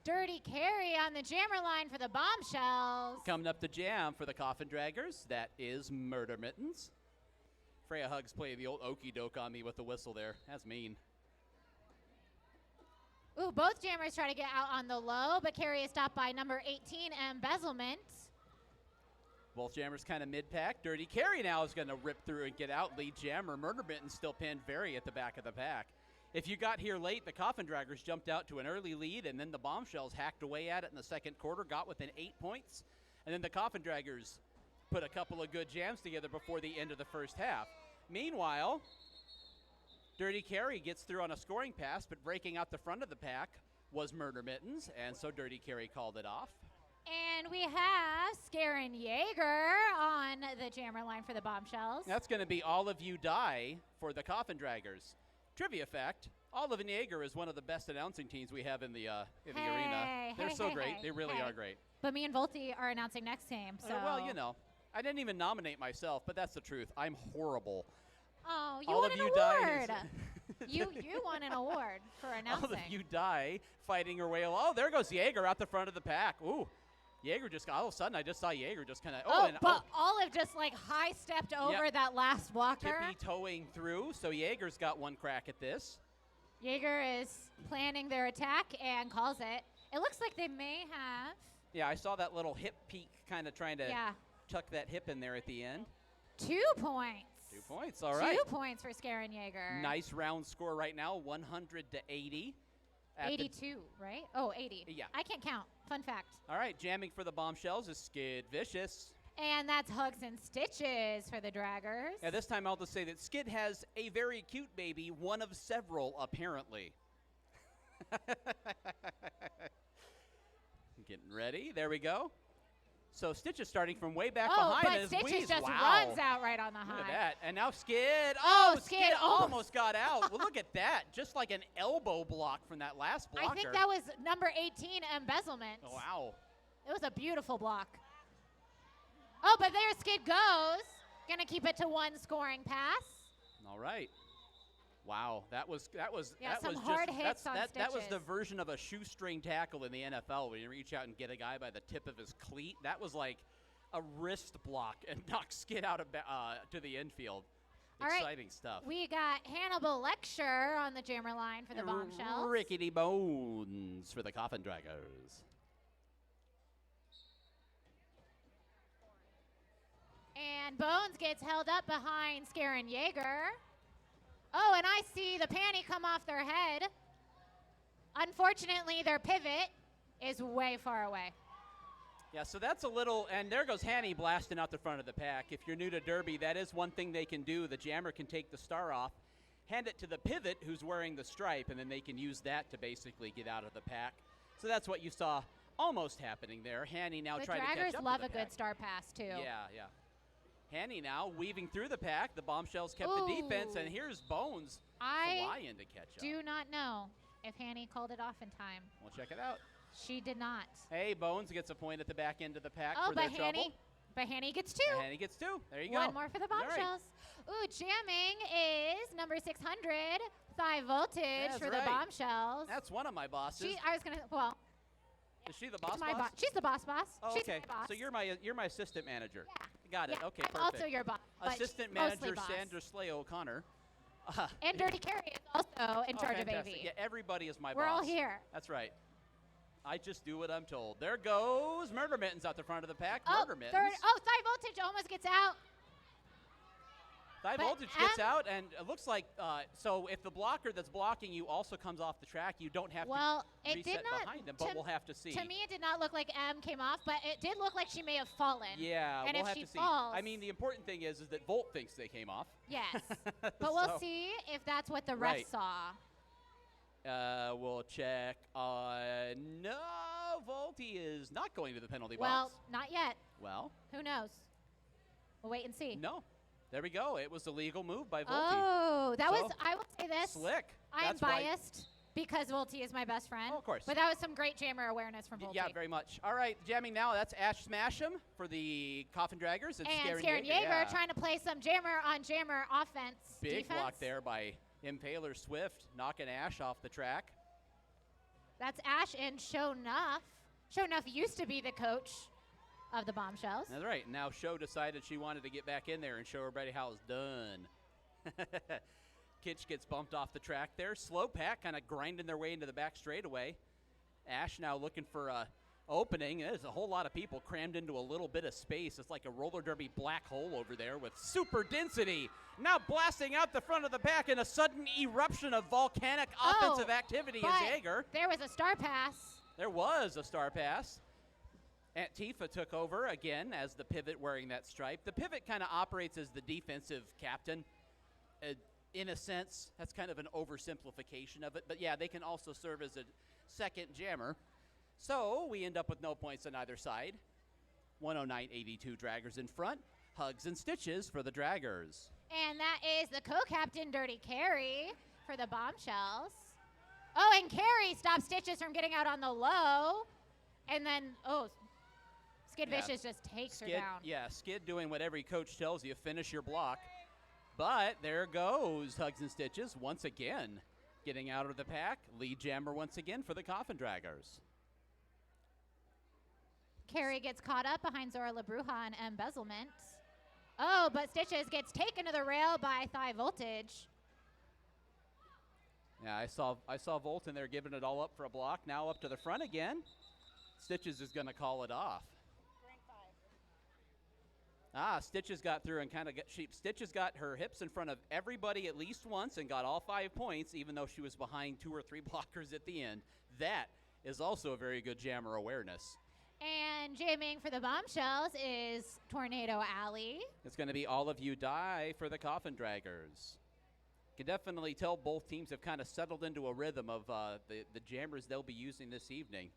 Dirty carry on the jammer line for the Bombshells. Coming up the jam for the Coffin Draggers, that is Murder Mittens. Freya Hugs playing the old okey doke on me with the whistle there. That's mean. Ooh, both jammers try to get out on the low, but carry is stopped by number 18, Embezzlement. Both jammers kind of mid-pack. Dirty carry now is going to rip through and get out. Lead jammer. Murder Mittens still pinned very at the back of the pack. If you got here late, the Coffin Draggers jumped out to an early lead, and then the Bombshells hacked away at it in the second quarter, got within 8 points. And then the Coffin Draggers put a couple of good jams together before the end of the first half. Meanwhile, Dirty Carry gets through on a scoring pass, but breaking out the front of the pack was Murder Mittens, and so Dirty Carry called it off. And we have Skarin Yeager on the jammer line for the Bombshells. That's going to be All of You Die for the Coffin Draggers. Trivia fact, Olive and Yeager is one of the best announcing teams we have in the arena. They're so great. They really are great. But me and Volti are announcing next game. So. Well, you know, I didn't even nominate myself, but that's the truth. I'm horrible. Oh, you won an award. you won an award for announcing. All of You Die fighting her way along. Oh, there goes Yeager out the front of the pack. Ooh. Yeager just got, all of a sudden, I just saw Yeager just kind of, but Olive just like high stepped over that last blocker. Tippy-toeing through, so Yeager's got one crack at this. Yeager is planning their attack and calls it. It looks like they may have. Yeah, I saw that little hip peek kind of trying to tuck that hip in there at the end. 2 points. 2 points, all right. 2 points for Skarin Yeager. Nice round score right now, 100-80. 82, right? Oh, 80. Yeah. I can't count. Fun fact. All right, jamming for the Bombshells is Skid Vicious. And that's Hugs and Stitches for the Draggers. Yeah, this time I'll just say that Skid has a very cute baby, one of several, apparently. Getting ready. There we go. So Stitches starting from way back behind. But Stitches just runs out right on the high. Look at that. And now Skid. Skid almost got out. Well, look at that. Just like an elbow block from that last blocker. I think that was number 18, Embezzlement. Oh, wow. It was a beautiful block. Oh, but there Skid goes. Going to keep it to one scoring pass. All right. Wow, that was hard hits on Stitches. That was the version of a shoestring tackle in the NFL where you reach out and get a guy by the tip of his cleat. That was like a wrist block and knock Skid out of to the infield. Exciting stuff. We got Hannibal Lecture on the jammer line for the Bombshells. Rickety Bones for the Coffin Draggers. And Bones gets held up behind Skarin Yeager. Oh, and I see the panty come off their head. Unfortunately, their pivot is way far away. Yeah, so that's a little, and there goes Hanny blasting out the front of the pack. If you're new to Derby, that is one thing they can do. The jammer can take the star off, hand it to the pivot who's wearing the stripe, and then they can use that to basically get out of the pack. So that's what you saw almost happening there. Hanny now trying to catch up to the pack. The Draggers love a good star pass, too. Yeah. Hanny now weaving through the pack. The Bombshells kept the defense, and here's Bones flying to catch up. I do not know if Hanny called it off in time. We'll check it out. She did not. Hey, Bones gets a point at the back end of the pack for their trouble. But Hanny gets 2. Hanny gets 2. There you go. One more for the Bombshells. Ooh, jamming is number 600, Thigh Voltage for the Bombshells. That's one of my bosses. Is she the boss? She's the boss. Oh, She's okay. my boss. So you're my assistant manager. Yeah. Got it. Okay, perfect. I'm also your boss. Assistant manager Sandra Slay O'Connor. And Dirty Carry is also in charge of AV. Yeah, everybody is my boss. We're all here. That's right. I just do what I'm told. There goes Murder Mittens out the front of the pack. Murder Mittens. Thigh Voltage almost gets out. Thigh Voltage gets out, and it looks like, so if the blocker that's blocking you also comes off the track, you don't have to reset behind them, but we'll have to see. To me, it did not look like M came off, but it did look like she may have fallen. Yeah, and we'll if have she to see. Falls, I mean, the important thing is that Volt thinks they came off. Yes, but we'll see if that's what the refs saw. We'll check. No, Volty is not going to the penalty box. Well, not yet. Well, who knows? We'll wait and see. No. There we go. It was a legal move by Volty. Oh, that was, I will say this. Slick. I'm biased because Volty is my best friend. Oh, of course. But that was some great jammer awareness from Volty. Yeah, very much. All right, jamming now. That's Ash Smash'em for the Coffin Draggers. And Skarin Yeager trying to play some jammer on jammer offense. Big block there by Impaler Swift, knocking Ash off the track. That's Ash and Shownuff. Shownuff used to be the coach of the Bombshells. That's right. Now Show decided she wanted to get back in there and show everybody how it's done. Kitch gets bumped off the track there. Slow pack kind of grinding their way into the back straightaway. Ash now looking for a opening. There's a whole lot of people crammed into a little bit of space. It's like a roller derby black hole over there with super density. Now blasting out the front of the pack in a sudden eruption of volcanic offensive activity is Jaeger. There was a star pass. There was a star pass. Aunt Tifa took over again as the pivot wearing that stripe. The pivot kind of operates as the defensive captain. In a sense, that's kind of an oversimplification of it. But yeah, they can also serve as a second jammer. So we end up with no points on either side. 109-82 Draggers in front. Hugs and stitches for the Draggers. And that is the co-captain, Dirty Carrie, for the Bombshells. Oh, and Carrie stopped Stitches from getting out on the low. And then, Skid Vicious just takes her down. Yeah, Skid doing what every coach tells you, finish your block. But there goes Hugs and Stitches once again. Getting out of the pack. Lead jammer once again for the Coffin Draggers. Carrie gets caught up behind Zora LaBruja on embezzlement. Oh, but Stitches gets taken to the rail by Thigh Voltage. Yeah, I saw Volt in there giving it all up for a block. Now up to the front again. Stitches is going to call it off. Stitches got through and kind of Stitches got her hips in front of everybody at least once and got all 5 points, even though she was behind 2 or 3 blockers at the end. That is also a very good jammer awareness. And jamming for the Bombshells is Tornado Alley. It's going to be All of You Die for the Coffin Draggers. Can definitely tell both teams have kind of settled into a rhythm of the jammers they'll be using this evening.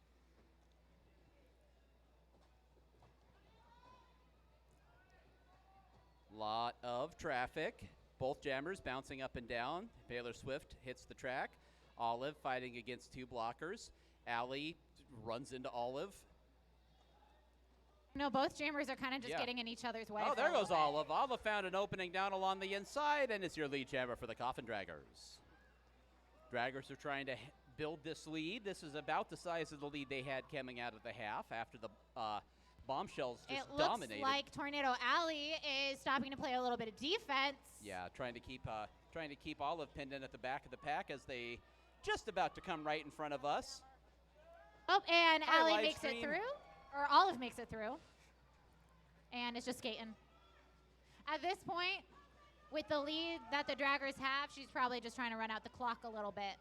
Lot of traffic. Both jammers bouncing up and down. Baylor Swift hits the track. Olive fighting against 2 blockers. Allie runs into Olive. No, both jammers are kind of just getting in each other's way. Oh, there goes Olive. Olive found an opening down along the inside, and it's your lead jammer for the Coffin Draggers. Draggers are trying to build this lead. This is about the size of the lead they had coming out of the half after the Bombshells just dominated. It looks like Tornado Alley is stopping to play a little bit of defense. Yeah, trying to keep Olive pinned in at the back of the pack as they just about to come right in front of us. Oh, and Alley makes it through, or Olive makes it through, and it's just skating. At this point, with the lead that the Draggers have, she's probably just trying to run out the clock a little bit.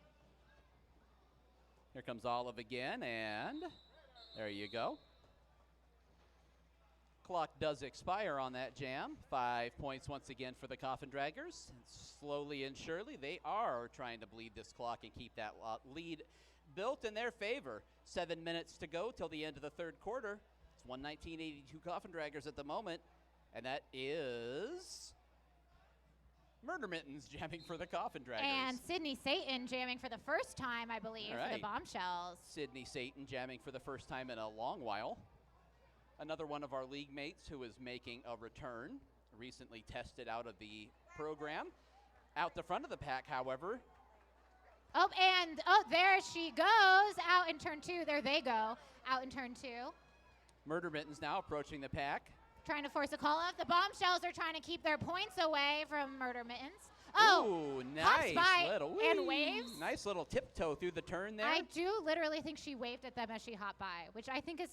Here comes Olive again, and there you go. Clock does expire on that jam. 5 points once again for the Coffin Draggers. And slowly and surely, they are trying to bleed this clock and keep that lead built in their favor. 7 minutes to go till the end of the third quarter. It's 119-82 Coffin Draggers at the moment. And that is Murder Mittens jamming for the Coffin Draggers. And Sydney Satan jamming for the first time, I believe, for the Bombshells. Sydney Satan jamming for the first time in a long while. Another one of our league mates who is making a return, recently tested out of the program. Out the front of the pack, however. There she goes, out in turn 2. There they go, out in turn 2. Murder Mittens now approaching the pack. Trying to force a call off. The Bombshells are trying to keep their points away from Murder Mittens. Oh, ooh, nice little and waves. Nice little tiptoe through the turn there. I do literally think she waved at them as she hopped by, which I think is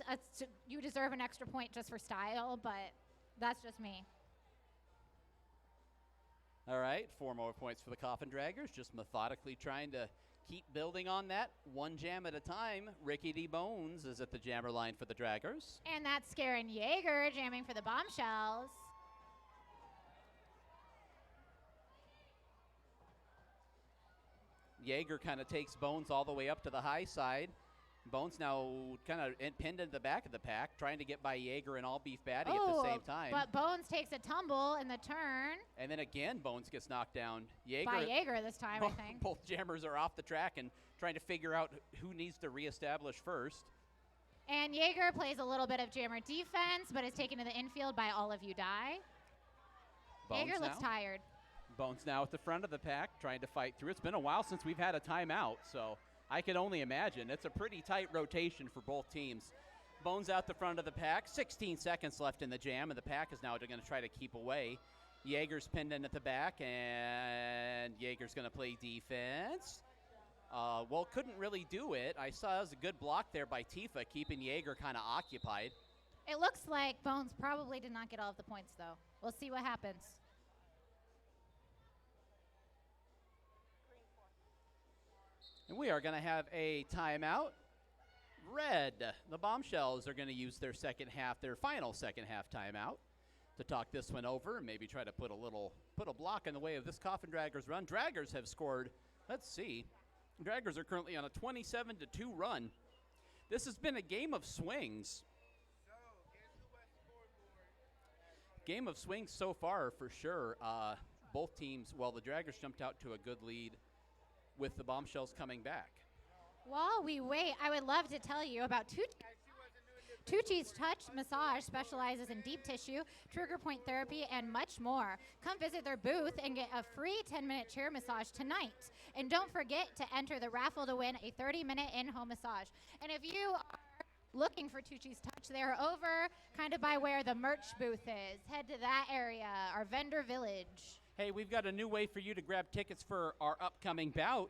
you deserve an extra point just for style, but that's just me. All right, 4 more points for the Coffin Draggers, just methodically trying to keep building on that one jam at a time. Ricky D. Bones is at the jammer line for the Draggers. And that's Skarin Yeager jamming for the Bombshells. Yeager kind of takes Bones all the way up to the high side. Bones now kind of pinned into the back of the pack, trying to get by Yeager and All Beef Batty at the same time. But Bones takes a tumble in the turn. And then again, Bones gets knocked down. By Yeager this time, I think. Both jammers are off the track and trying to figure out who needs to reestablish first. And Yeager plays a little bit of jammer defense, but is taken to the infield by All of You Die. Yeager looks tired. Bones now at the front of the pack, trying to fight through. It's been a while since we've had a timeout, so I can only imagine. It's a pretty tight rotation for both teams. Bones out the front of the pack. 16 seconds left in the jam, and the pack is now going to try to keep away. Jaeger's pinned in at the back, and Jaeger's going to play defense. Well, couldn't really do it. I saw it was a good block there by Tifa, keeping Jaeger kind of occupied. It looks like Bones probably did not get all of the points, though. We'll see what happens. And we are going to have a timeout. Red, the Bombshells are going to use their final second half timeout to talk this one over and maybe try to put a block in the way of this Coffin Draggers run. Draggers have scored, let's see, Draggers are currently on a 27-2 run. This has been a game of swings. Game of swings so far for sure. Both teams, well, the Draggers jumped out to a good lead with the Bombshells coming back. While we wait, I would love to tell you about Tucci's Touch Massage specializes in deep tissue, trigger point therapy, and much more. Come visit their booth and get a free 10-minute chair massage tonight. And don't forget to enter the raffle to win a 30-minute in-home massage. And if you are looking for Tucci's Touch, they're over kind of by where the merch booth is. Head to that area, our vendor village. Hey, we've got a new way for you to grab tickets for our upcoming bout.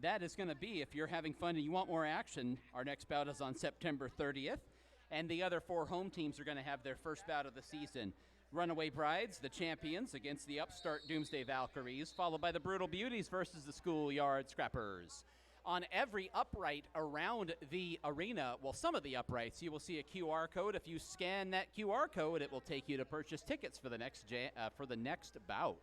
That is going to be, if you're having fun and you want more action, our next bout is on September 30th. And the other 4 home teams are going to have their first bout of the season. Runaway Brides, the champions, against the upstart Doomsday Valkyries, followed by the Brutal Beauties versus the Schoolyard Scrappers. On every upright around the arena, well, some of the uprights, you will see a QR code. If you scan that QR code, it will take you to purchase tickets for the next bout.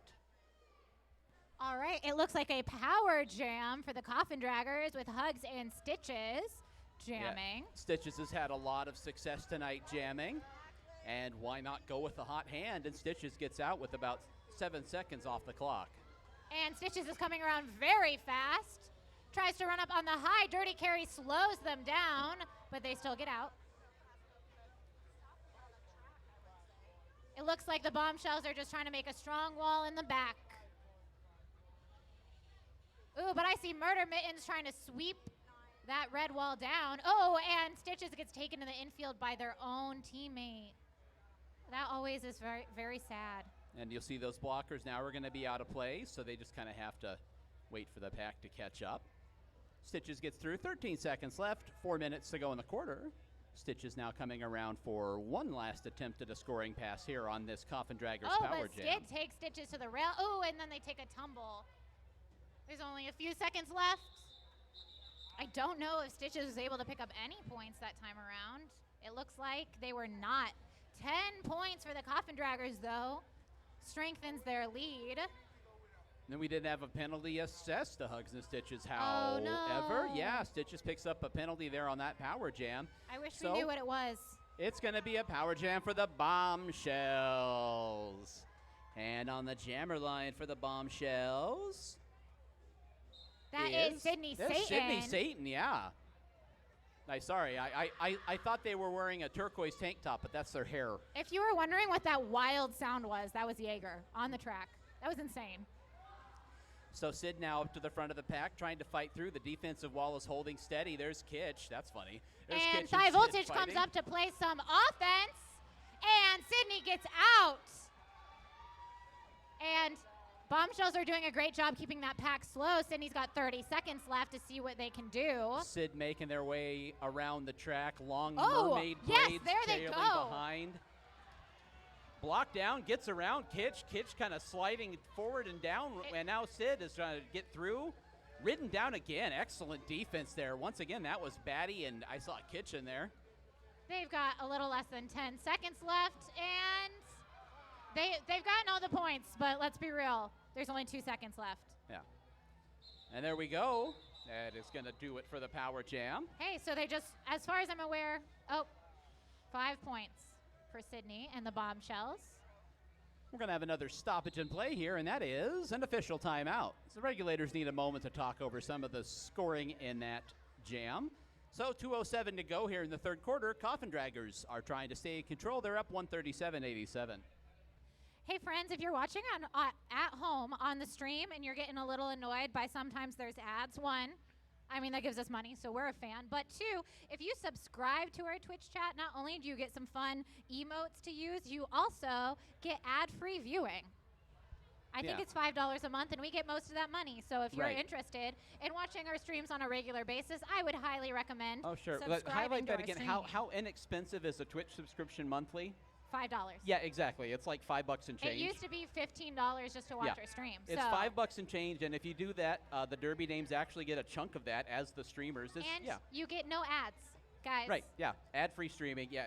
All right, it looks like a power jam for the Coffin Draggers with Hugs and Stitches jamming. Yeah. Stitches has had a lot of success tonight jamming, and why not go with the hot hand? And Stitches gets out with about 7 seconds off the clock. And Stitches is coming around very fast. Tries to run up on the high. Dirty Carry slows them down, but they still get out. It looks like the Bombshells are just trying to make a strong wall in the back. Ooh, but I see Murder Mittens trying to sweep that red wall down. Oh, and Stitches gets taken to the infield by their own teammate. That always is very, very sad. And you'll see those blockers now are going to be out of play, so they just kind of have to wait for the pack to catch up. Stitches gets through. 13 seconds left, 4 minutes to go in the quarter. Stitches now coming around for one last attempt at a scoring pass here on this Coffin Draggers power jam. Skid takes Stitches to the rail. Oh, and then they take a tumble. There's only a few seconds left. I don't know if Stitches was able to pick up any points that time around. It looks like they were not. 10 points for the Coffin Draggers, though. Strengthens their lead. Then we didn't have a penalty assessed to Hugs and Stitches, Oh, however. no. Yeah, Stitches picks up a penalty there on that power jam. I wish we knew what it was. It's going to be a power jam for the Bombshells. And on the jammer line for the Bombshells. That is Sydney Satan. Sydney Satan, yeah. Sorry, I thought they were wearing a turquoise tank top, but that's their hair. If you were wondering what that wild sound was, that was Jaeger on the track. That was insane. So Sid now up to the front of the pack, trying to fight through. The defensive wall is holding steady. There's Kitch. That's funny. There's and Kitch High Sid Voltage fighting. comes up to play some offense, and Sydney gets out. And Bombshells are doing a great job keeping that pack slow. Sydney's got 30 seconds left to see what they can do. Sid making their way around the track. Long mermaid yes, blades there they trailing go. behind. Block down, gets around Kitch. Kitch kind of sliding forward and down, and now Sid is trying to get through. Ridden down again. Excellent defense there. Once again, that was Batty, and I saw Kitch in there. They've got a little less than 10 seconds left, and they've gotten all the points, but let's be real. There's only 2 seconds left. Yeah. And there we go. That is going to do it for the power jam. Hey, so they just, as far as I'm aware, 5 points for Sydney and the Bombshells. We're going to have another stoppage in play here, and that is an official timeout. So the regulators need a moment to talk over some of the scoring in that jam. So 2:07 to go here in the third quarter. Coffin Draggers are trying to stay in control. They're up 137-87. Hey, friends, if you're watching at home on the stream and you're getting a little annoyed by sometimes there's ads, I mean, that gives us money, so we're a fan. But two, if you subscribe to our Twitch chat, not only do you get some fun emotes to use, you also get ad-free viewing. I think Yeah. it's $5 a month, and we get most of that money. So if you're Right. interested in watching our streams on a regular basis, I would highly recommend Oh, sure. subscribing Highlight to that our again. streaming. How inexpensive is a Twitch subscription monthly? $5. Yeah, exactly. It's like $5 and change. It used to be $15 just to watch Yeah. our stream. It's so $5 and change, and if you do that, the Derby names actually get a chunk of that as the streamers. And Yeah. you get no ads, guys. Right. Yeah. Ad-free streaming. Yeah.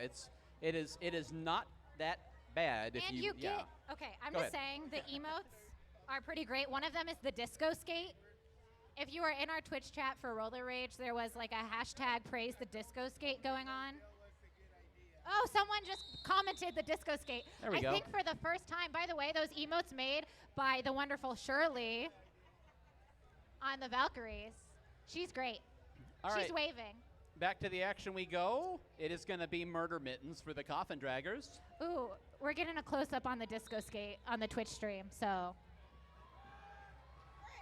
It is not that bad if And you. you yeah. get, okay, I'm Go just ahead. saying the emotes are pretty great. One of them is the disco skate. If you were in our Twitch chat for Roller Rage, there was like a hashtag praise the disco skate going on. Oh, someone just commented the disco skate. There we I go. think for the first time, by the way, those emotes made by the wonderful Shirley on the Valkyries. She's great. All She's right. waving. Back to the action we go. It is going to be murder mittens for the Coffin Draggers. Ooh, we're getting a close-up on the disco skate on the Twitch stream, so.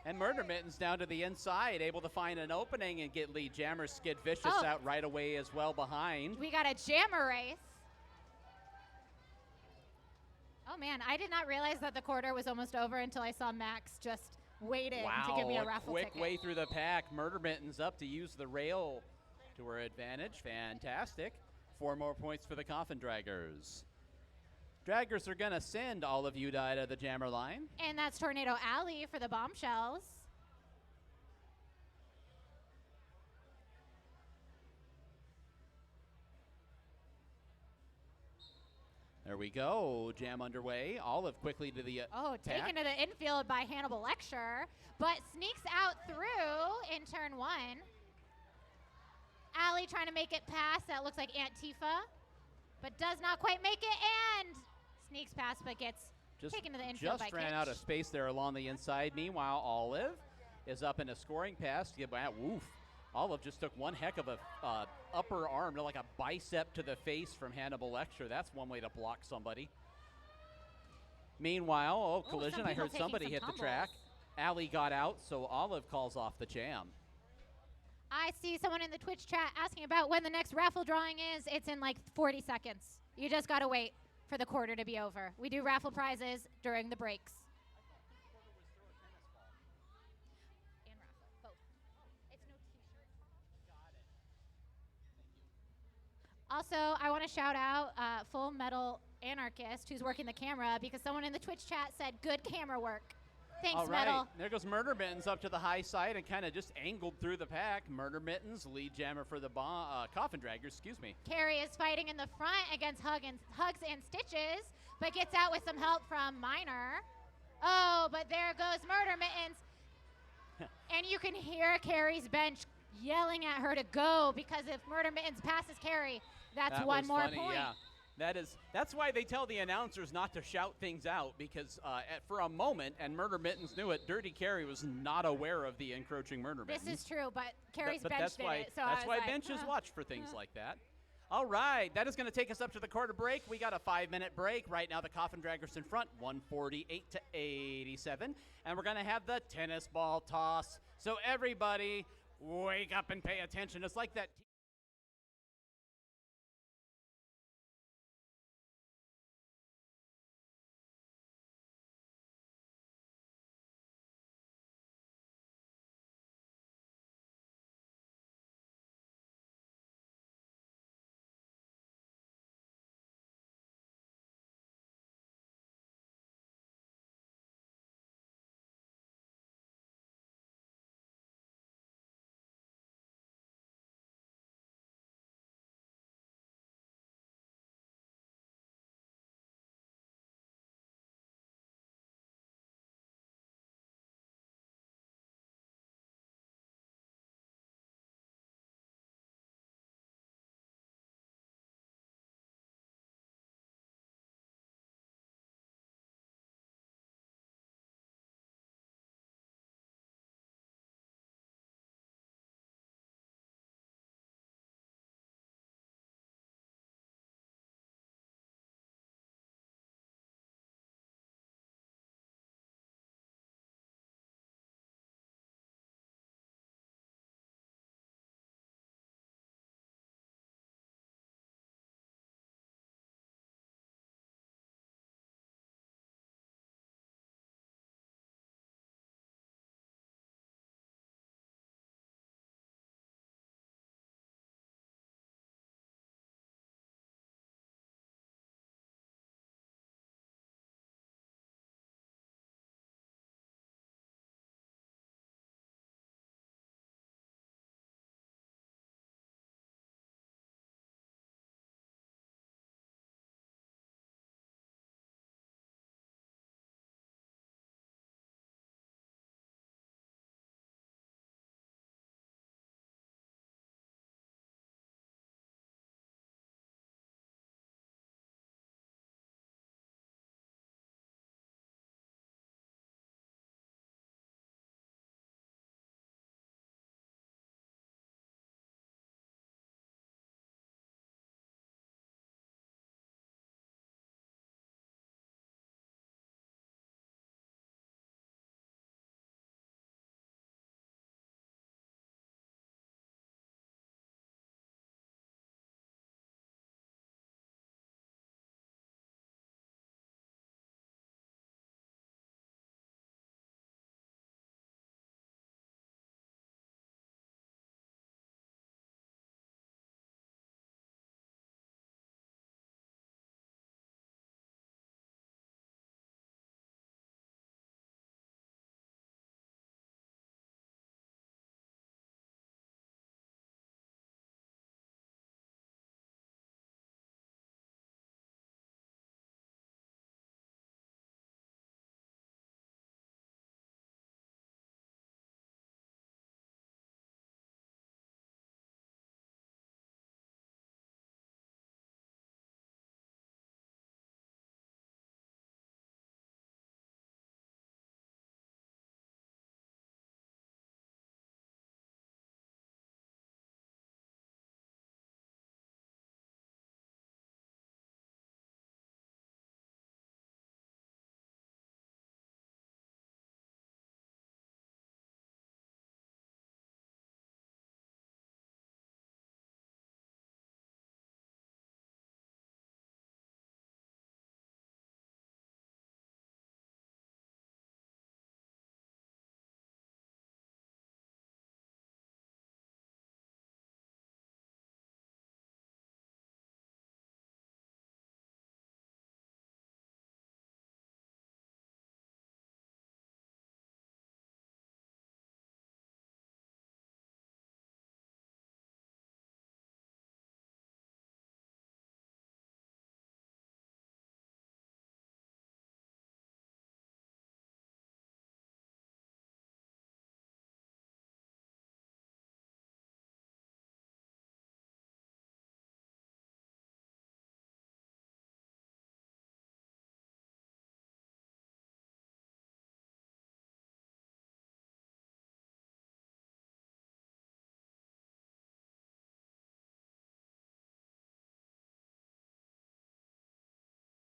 And Murder Mittens down to the inside, able to find an opening and get Lee Jammer Skid Vicious Oh. out right away as well behind. We got a jammer race. Oh man, I did not realize that the quarter was almost over until I saw Max just waiting to give me a raffle quick ticket. way through the pack. Murder Mittens up to use the rail to her advantage. Fantastic. 4 more points for the Coffin Draggers. Draggers are going to send all of you to the jammer line. And that's Tornado Alley for the Bombshells. There we go. Jam underway. Olive quickly to the Oh, pack. taken to the infield by Hannibal Lecture, but sneaks out through in turn 1. Alley trying to make it past. That looks like Antifa, but does not quite make it, and sneaks past, but gets taken to the infield by Just ran out of Kitch. space there along the inside. Meanwhile, Olive is up in a scoring pass. Woof. Olive just took one heck of a upper arm, like a bicep to the face from Hannibal Lecture. That's one way to block somebody. Meanwhile, Ooh, collision. some I people heard taking somebody some hit the tumbles. track. Allie got out, so Olive calls off the jam. I see someone in the Twitch chat asking about when the next raffle drawing is. It's in like 40 seconds. You just got to wait for the quarter to be over. We do raffle prizes during the breaks. And raffle, both. It's no t-shirt. Also, I want to shout out Full Metal Anarchist, who's working the camera, because someone in the Twitch chat said, good camera work. Thanks, All right, Metal. there goes Murder Mittens up to the high side and kind of just angled through the pack. Murder Mittens, lead jammer for the Coffin Draggers, excuse me. Carrie is fighting in the front against Hugs and Stitches, but gets out with some help from Minor. Oh, but there goes Murder Mittens. And you can hear Carrie's bench yelling at her to go, because if Murder Mittens passes Carrie, that's That one was more funny, point. Yeah. That's why they tell the announcers not to shout things out, because for a moment, and Murder Mittens knew it, Dirty Carrie was not aware of the encroaching Murder This Mittens. is true, but Carrie's But bench that's did why, it, so that's I was why like, benches watch for things like that. All right, that is going to take us up to the quarter break. We got a 5-minute break. Right now, the Coffin Draggers in front, 148 to 87. And we're going to have the tennis ball toss. So everybody, wake up and pay attention. It's like that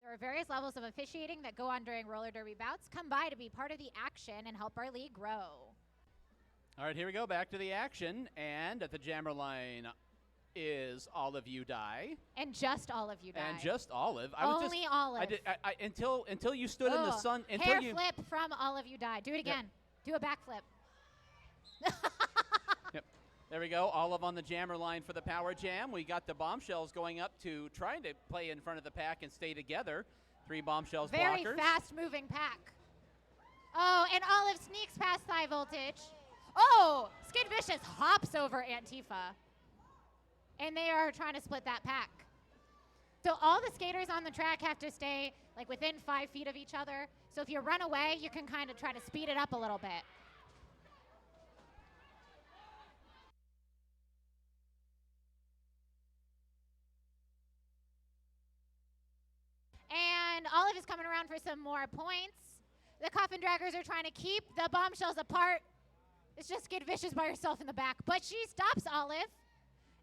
There are various levels of officiating that go on during roller derby bouts. Come by to be part of the action and help our league grow. All right, here we go. Back to the action. And at the jammer line is Olive You Die. And just Olive You Die. And just Olive. Only Olive. Until you stood in the sun. Hair flip from Olive You Die. Do it again. Yep. Do a backflip. Yep. There we go. Olive on the jammer line for the power jam. We got the Bombshells going up to trying to play in front of the pack and stay together. 3 Bombshells Very blockers. fast-moving pack. Oh, and Olive sneaks past High Voltage. Oh, Skid Vicious hops over Antifa. And they are trying to split that pack. So all the skaters on the track have to stay like within 5 feet of each other. So if you run away, you can kind of try to speed it up a little bit. And Olive is coming around for some more points. The Coffin Draggers are trying to keep the Bombshells apart. It's just Skid Vicious by herself in the back. But she stops Olive.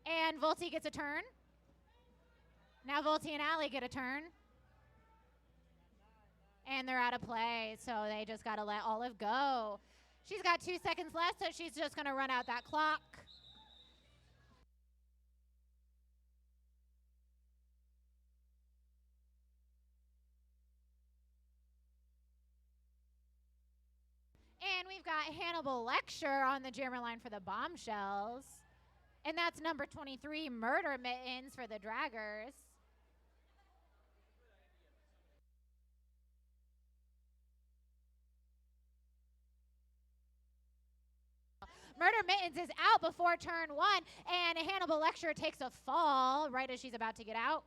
And Volti gets a turn. Now Volti and Allie get a turn. And they're out of play, so they just got to let Olive go. She's got 2 seconds left, so she's just going to run out that clock. And we've got Hannibal Lecture on the jammer line for the Bombshells. And that's number 23, Murder Mittens for the Draggers. Murder Mittens is out before turn 1, and Hannibal Lecture takes a fall right as she's about to get out.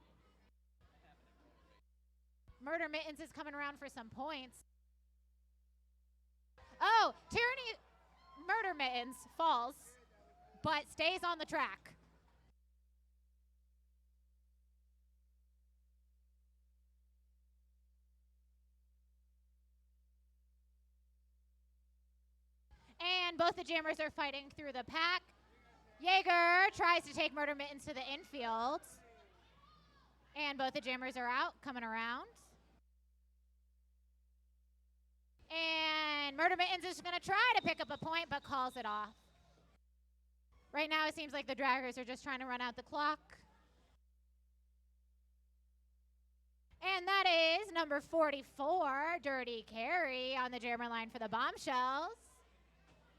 Murder Mittens is coming around for some points. Oh, Tyranny Murder Mittens falls, but stays on the track. And both the jammers are fighting through the pack. Jaeger tries to take Murder Mittens to the infield. And both the jammers are out, coming around. And Murder Mittens is going to try to pick up a point, but calls it off. Right now, it seems like the Draggers are just trying to run out the clock. And that is number 44, Dirty Carry, on the jammer line for the Bombshells.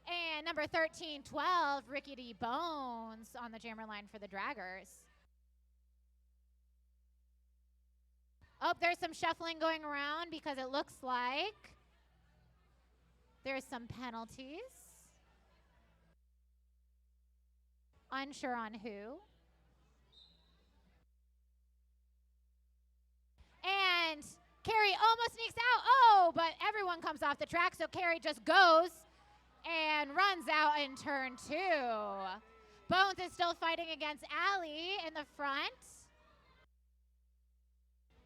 And number 13, 12, Rickety Bones, on the jammer line for the Draggers. Oh, there's some shuffling going around because it looks like there's some penalties. Unsure on who. And Carrie almost sneaks out. Oh, but everyone comes off the track, so Carrie just goes and runs out in turn 2. Bones is still fighting against Allie in the front.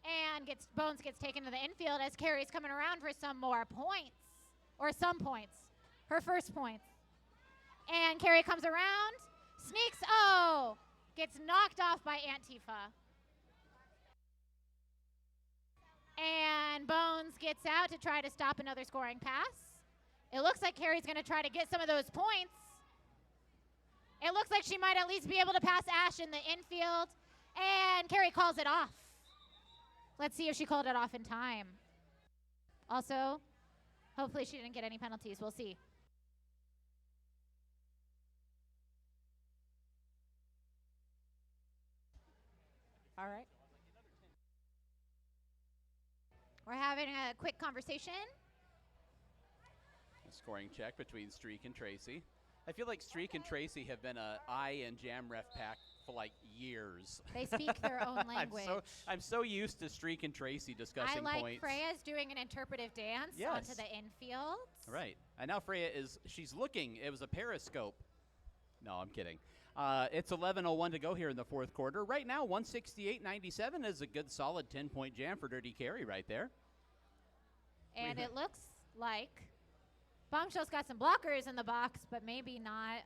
And Bones gets taken to the infield as Carrie's coming around for some more points. Or some points. Her first points. And Carrie comes around, sneaks, oh, gets knocked off by Antifa. And Bones gets out to try to stop another scoring pass. It looks like Carrie's going to try to get some of those points. It looks like she might at least be able to pass Ash in the infield. And Carrie calls it off. Let's see if she called it off in time. Also, hopefully she didn't get any penalties. We'll see. All right. We're having a quick conversation. A scoring check between Streak and Tracy. I feel like Streak and Tracy have been a I and Jam Ref pack for like years. They speak their own language. I'm so used to Streak and Tracy discussing points. I like points. Freya's doing an interpretive dance onto the infield. Right. And now Freya she's looking. It was a periscope. No, I'm kidding. It's 11:01 to go here in the fourth quarter. Right now, 168.97 is a good solid 10-point jam for Dirty Carry right there. And it looks like Bombshells got some blockers in the box, but maybe not.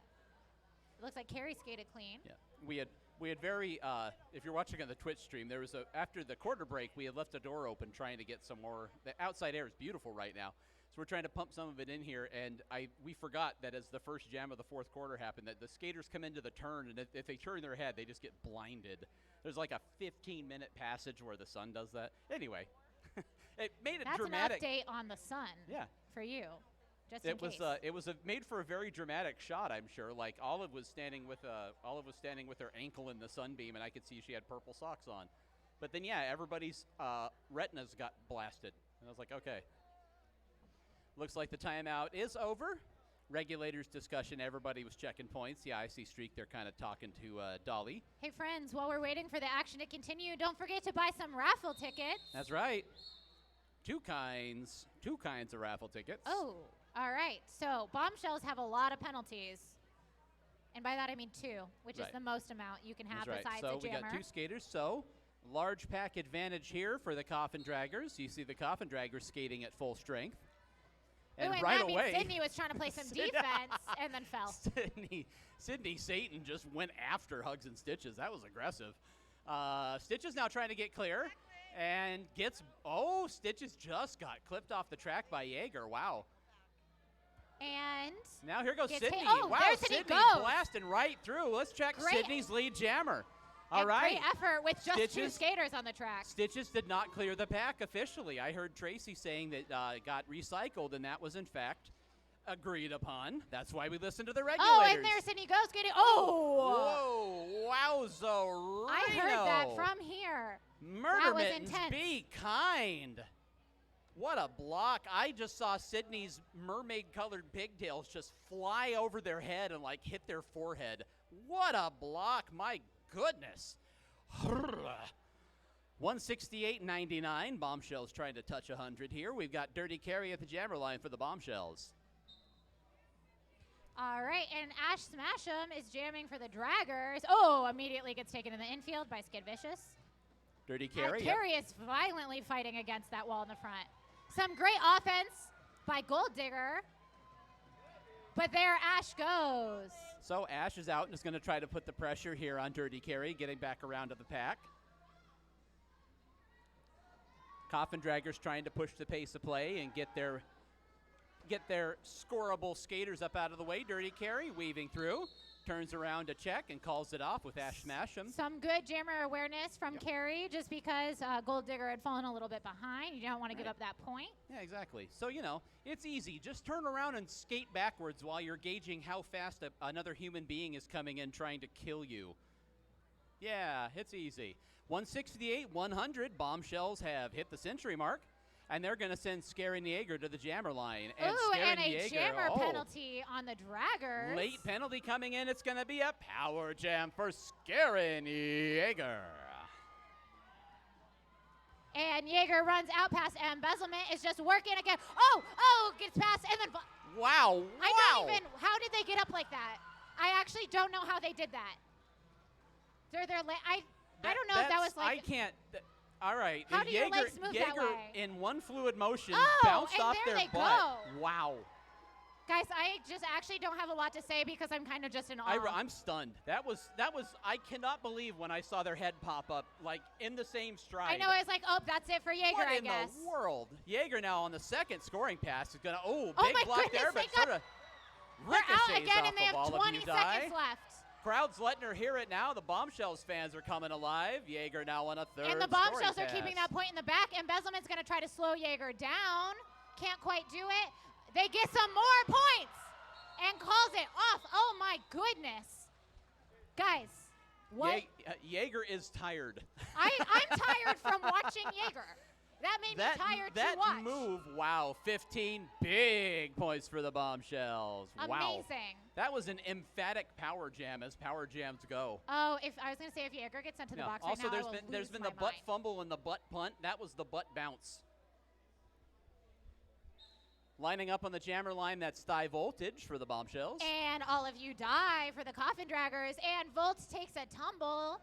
It looks like Carrie skated clean. Yeah, we We had if you're watching on the Twitch stream, there was after the quarter break, we had left the door open trying to get some more. The outside air is beautiful right now. So we're trying to pump some of it in here, and we forgot that as the first jam of the fourth quarter happened, that the skaters come into the turn, and if they turn their head, they just get blinded. There's like a 15-minute passage where the sun does that. Anyway, it made it dramatic. That's an update on the sun. Yeah. For you, just in case. It was made for a very dramatic shot, I'm sure. Like Olive was standing with her ankle in the sunbeam, and I could see she had purple socks on. But then, yeah, everybody's retinas got blasted, and I was like, okay. Looks like the timeout is over. Regulators discussion, everybody was checking points. Yeah, I see Streak, they're kind of talking to Dolly. Hey, friends, while we're waiting for the action to continue, don't forget to buy some raffle tickets. That's right. Two kinds of raffle tickets. Oh, all right. So Bombshells have a lot of penalties. And by that I mean 2, which is the most amount you can have besides a jammer. So we got 2 skaters, so large pack advantage here for the Coffin Draggers. You see the Coffin Draggers skating at full strength. And right that away, means Sydney was trying to play some defense and then fell. Sydney Satan just went after Hugs and Stitches. That was aggressive. Stitches now trying to get clear and Stitches just got clipped off the track by Jaeger. Wow. And now here goes Sydney. Wow, there Sydney goes. Blasting right through. Let's check Sydney's lead jammer. All right. Great effort with just Stitches, 2 skaters on the track. Stitches did not clear the pack officially. I heard Tracy saying that it got recycled, and that was, in fact, agreed upon. That's why we listened to the regulators. Oh, and there Sydney goes skating. Oh! Whoa, wowzo, I heard that from here. Murder Mittens, be kind. What a block. I just saw Sydney's mermaid-colored pigtails just fly over their head and, hit their forehead. What a block. My goodness. 168.99. Bombshells trying to touch 100 here. We've got Dirty Carry at the jammer line for the Bombshells. All right, and Ash Smash'em is jamming for the Draggers. Oh, immediately gets taken in the infield by Skid Vicious. Dirty Carry. Carry is violently fighting against that wall in the front. Some great offense by Gold Digger. But there Ash goes. So Ash is out and is going to try to put the pressure here on Dirty Carry, getting back around to the pack. Coffin Draggers trying to push the pace of play and get their scoreable skaters up out of the way. Dirty Carry weaving through, turns around to check and calls it off with Ash Smash'em. Some good jammer awareness from Carry, just because Gold Digger had fallen a little bit behind. You don't want to give up that point. Yeah, exactly. So, it's easy. Just turn around and skate backwards while you're gauging how fast another human being is coming in trying to kill you. Yeah, it's easy. 168, 100. Bombshells have hit the century mark. And they're going to send Scary Jaeger to the jammer line. And and a jammer penalty on the Draggers. Late penalty coming in. It's going to be a power jam for Scary Jaeger. And Jaeger runs out past embezzlement. Is just working again. Gets past and then. Wow. How did they get up like that? I actually don't know how they did that. I don't know if that was I can't. All right. How do your legs move that way? In one fluid motion, bounced off their butt. Go. Wow. Guys, I just actually don't have a lot to say because I'm kind of just in awe. I'm stunned. That was. I cannot believe when I saw their head pop up in the same stride. I know. I was like, that's it for Jaeger, I guess. What in the world? Jaeger now on the second scoring pass is gonna. Big my block goodness, there, but sort of they're out ricochets again, off and they of have all 20 of you seconds left. Crowd's letting her hear it now. The Bombshells fans are coming alive. Jaeger now on a third. And the Bombshells are keeping that point in the back. Embezzlement's going to try to slow Jaeger down. Can't quite do it. They get some more points and calls it off. Oh, my goodness. Guys, what? Jaeger is tired. I'm tired from watching Jaeger. That made me tired to watch. That move, wow, 15 big points for the Bombshells. Amazing. Wow. That was an emphatic power jam as power jams go. Oh, if I was going to say if Jaeger gets sent to the box right now, there's been the butt fumble and the butt punt. That was the butt bounce. Lining up on the jammer line, that's Thigh Voltage for the Bombshells. And all of you die for the Coffin Draggers, and Volt takes a tumble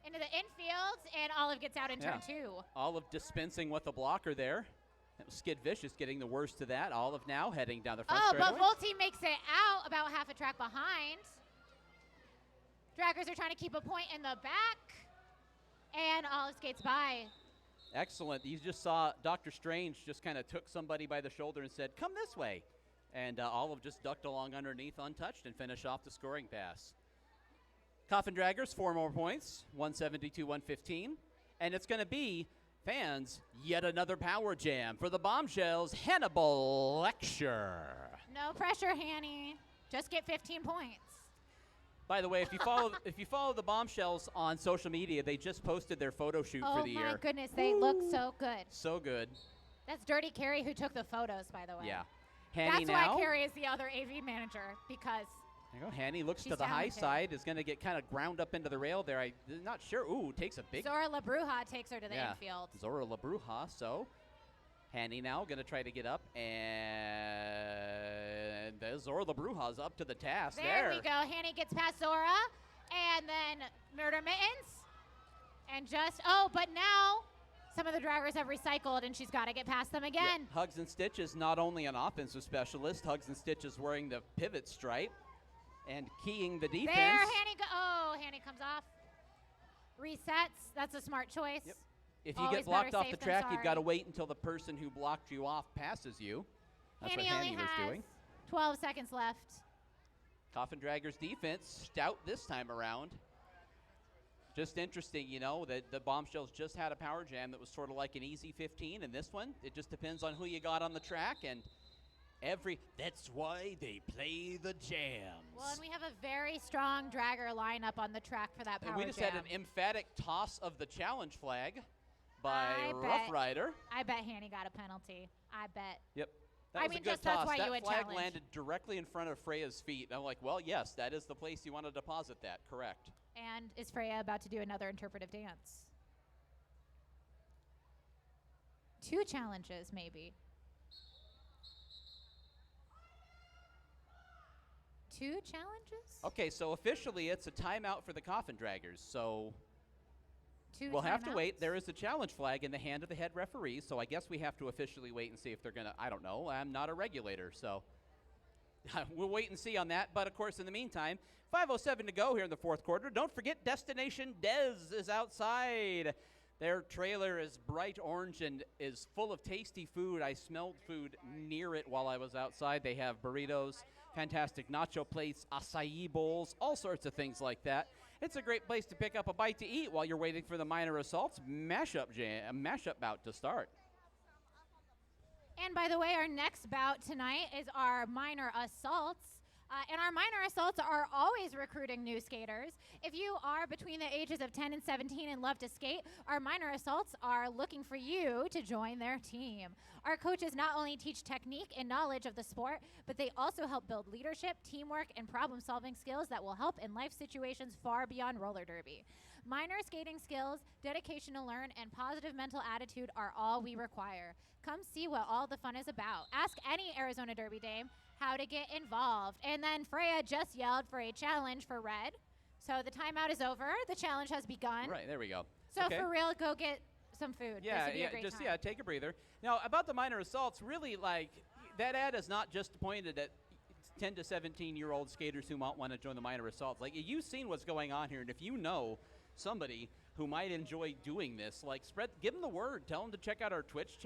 into the infield, and Olive gets out in turn 2. Olive dispensing with the blocker there. That was Skid Vicious getting the worst of that. Olive now heading down the front straightaway. But Volti makes it out about half a track behind. Draggers are trying to keep a point in the back. And Olive skates by. Excellent. You just saw Dr. Strange just kind of took somebody by the shoulder and said, come this way. And Olive just ducked along underneath untouched and finished off the scoring pass. Coffin Draggers, 4 more points, 172-115. And it's going to be, fans, yet another power jam for the Bombshells Hannibal Lecture. No pressure, Hanny. Just get 15 points. By the way, if you follow the Bombshells on social media, they just posted their photo shoot for the year. Oh my goodness, they look so good. So good. That's Dirty Carrie who took the photos, by the way. Yeah. Hanny That's now. why Carrie is the other AV manager, because there you go. Hanny looks she's to the high talented. side, is going to get kind of ground up into the rail there. I'm not sure. Ooh, takes a big. Zora LaBruja takes her to the infield. Zora LaBruja. So Hanny now going to try to get up, and there's Zora LaBruja's up to the task there. There we go. Hanny gets past Zora, and then Murder Mittens. And but now some of the draggers have recycled, and she's got to get past them again. Yep. Hugs and Stitch is not only an offensive specialist. Hugs and Stitch is wearing the pivot stripe and keying the defense. There, Hanny comes off. Resets. That's a smart choice. Yep. If you Always get blocked better off safe the than track, you've got to sorry. wait until the person who blocked you off passes you. That's Hanny what only Hanny was has doing. 12 seconds left. Coffin Draggers defense, stout this time around. Just interesting, that the Bombshells just had a power jam that was sort of like an easy 15, and this one, it just depends on who you got on the track, and that's why they play the jams. Well, and we have a very strong dragger lineup on the track for that power And we just jam. had an emphatic toss of the challenge flag by I Rough bet- Rider. I bet Hanny got a penalty. I bet. Yep. That I was mean, a good just that's toss. why That you would flag challenge. landed directly in front of Freya's feet. And I'm like, well, yes, that is the place you want to deposit that. Correct. And is Freya about to do another interpretive dance? 2 challenges, maybe. 2 challenges? Okay, so officially it's a timeout for the Coffin Draggers. So 2 we'll have to wait. timeouts? There is a challenge flag in the hand of the head referee, so I guess we have to officially wait and see if they're going to, I don't know. I'm not a regulator, so we'll wait and see on that. But, of course, in the meantime, 5:07 to go here in the fourth quarter. Don't forget Destination Dez is outside. Their trailer is bright orange and is full of tasty food. I smelled food near it while I was outside. They have burritos, fantastic nacho plates, acai bowls, all sorts of things like that. It's a great place to pick up a bite to eat while you're waiting for the Minor Assaults mashup bout to start. And by the way, our next bout tonight is our minor assaults. And our minor assaults are always recruiting new skaters. If you are between the ages of 10 and 17 and love to skate, our minor assaults are looking for you to join their team. Our coaches not only teach technique and knowledge of the sport, but they also help build leadership, teamwork, and problem-solving skills that will help in life situations far beyond roller derby. Minor skating skills, dedication to learn, and positive mental attitude are all we require. Come see what all the fun is about. Ask any Arizona Derby dame how to get involved. And then Freya just yelled for a challenge for red. So the timeout is over. The challenge has begun. Right, there we go. So Okay. for real, go get some food. This would be a great time. Take a breather. Now, about the minor assaults, really, that ad is not just pointed at 10 to 17-year-old skaters who might want to join the minor assaults. You've seen what's going on here, and if you know somebody who might enjoy doing this, give them the word. Tell them to check out our Twitch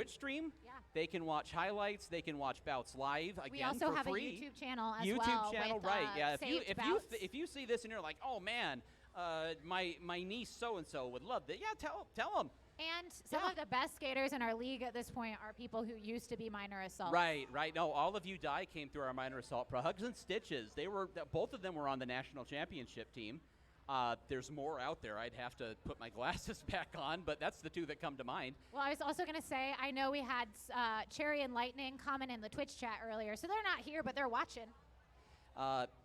stream. Yeah. They can watch highlights. They can watch bouts live again We also for have free. a YouTube channel as YouTube well. channel, with, right? Yeah. saved bouts. If you see this and you're like, oh man, my niece so and so would love that. Yeah, tell them. And some Yeah. of the best skaters in our league at this point are people who used to be minor assaults. Right. No, all of you came through our minor assault pro. Hugs and Stitches. Both of them were on the national championship team. There's more out there. I'd have to put my glasses back on, but that's the 2 that come to mind. Well, I was also going to say, I know we had Cherry and Lightning comment in the Twitch chat earlier, so they're not here, but they're watching.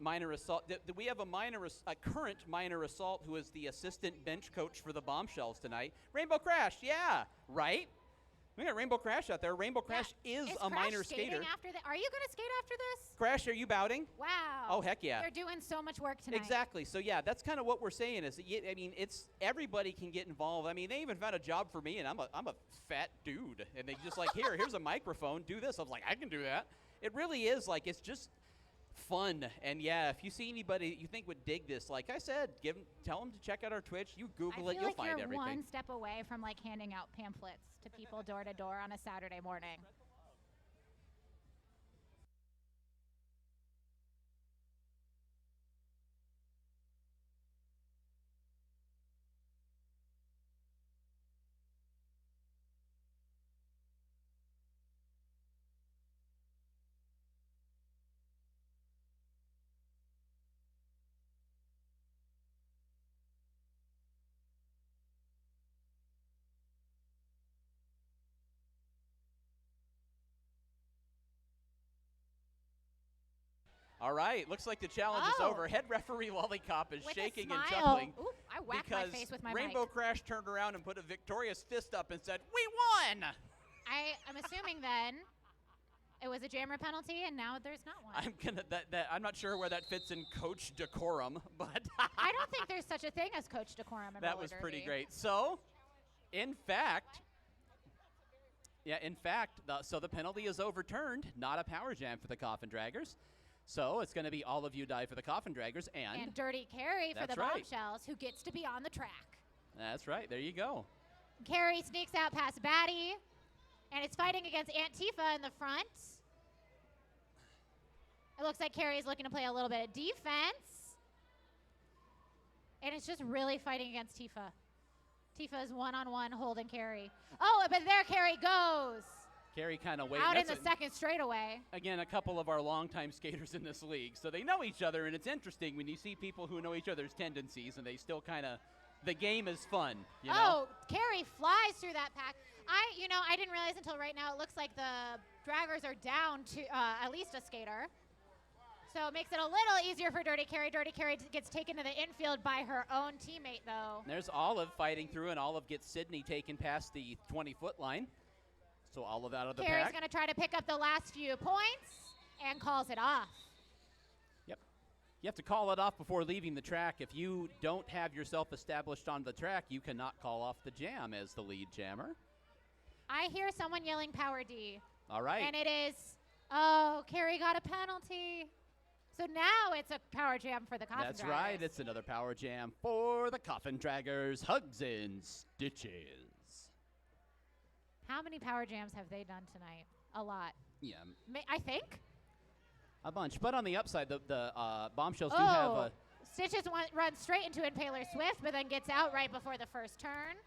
Minor assault. We have a current minor assault who is the assistant bench coach for the Bombshells tonight. Rainbow Crash, yeah, right? We got Rainbow Crash out there. Rainbow Crash is a Crash minor skating skater. Are you going to skate after this? Crash, are you bouting? Wow. Oh, heck yeah. They're doing so much work tonight. Exactly. So, yeah, that's kind of what we're saying is, it's everybody can get involved. They even found a job for me, and I'm a fat dude. And they just here's a microphone, do this. I was like, I can do that. It really is it's just fun. And yeah, if you see anybody you think would dig this, like I said, tell them to check out our Twitch. You Google it, you'll find you're everything. One step away from like handing out pamphlets to people door to door on a Saturday morning. All right, looks like the challenge is over. Head referee Lollipop is With shaking a and smile. chuckling. Ooh, I whacked my face with my Rainbow mic. Crash turned around and put a victorious fist up and said, "We won!" I'm assuming then it was a jammer penalty, and now there's not one. I'm not sure where that fits in coach decorum, but I don't think there's such a thing as coach decorum in that roller was pretty derby. great. So, in fact, so the penalty is overturned, not a power jam for the Coffin Draggers. So it's going to be all of you die for the Coffin Draggers and Dirty Carrie for the right. Bombshells, who gets to be on the track. That's right. There you go. Carrie sneaks out past Batty, and it's fighting against Aunt Tifa in the front. It looks like Carrie's looking to play a little bit of defense. And it's just really fighting against Tifa. Tifa is one-on-one holding Carrie. Oh, but there Carrie goes. Carrie kind of waiting. Out in the second straightaway. Again, a couple of our longtime skaters in this league. So they know each other, and it's interesting when you see people who know each other's tendencies, and they still kind of, the game is fun, you know? Carrie flies through that pack. I didn't realize until right now, it looks like the draggers are down to at least a skater. So it makes it a little easier for Dirty Carrie. Dirty Carrie gets taken to the infield by her own teammate, though. There's Olive fighting through, and Olive gets Sydney taken past the 20-foot line. So Olive out of the Carrie's pack. going to try to pick up the last few points and calls it off. Yep. You have to call it off before leaving the track. If you don't have yourself established on the track, you cannot call off the jam as the lead jammer. I hear someone yelling Power D. All right. And it is, Carrie got a penalty. So now it's a power jam for the Coffin That's Draggers. right. It's another power jam for the Coffin Draggers. Hugs and stitches. How many power jams have they done tonight? A lot. Yeah. I think. A bunch. But on the upside, the Bombshells do have a... Stitches runs straight into Impaler Swift, but then gets out right before the first turn.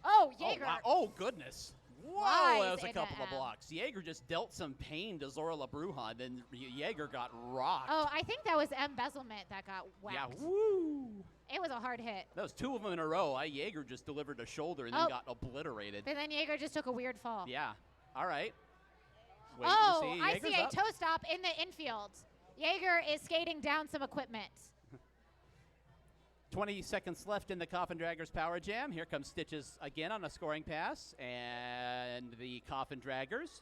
Oh, Jaeger. Oh, wow. Oh, goodness. Whoa, that was a couple of blocks. Jaeger just dealt some pain to Zora LaBruja, then Jaeger got rocked. Oh, I think that was embezzlement that got whacked. Yeah, woo. It was a hard hit. That was two of them in a row. Jaeger just delivered a shoulder and then got obliterated. And then Jaeger just took a weird fall. Yeah. All right. I see a toe stop in the infield. Jaeger is skating down some equipment. 20 seconds left in the Coffin Draggers Power Jam. Here comes Stitches again on a scoring pass. And the Coffin Draggers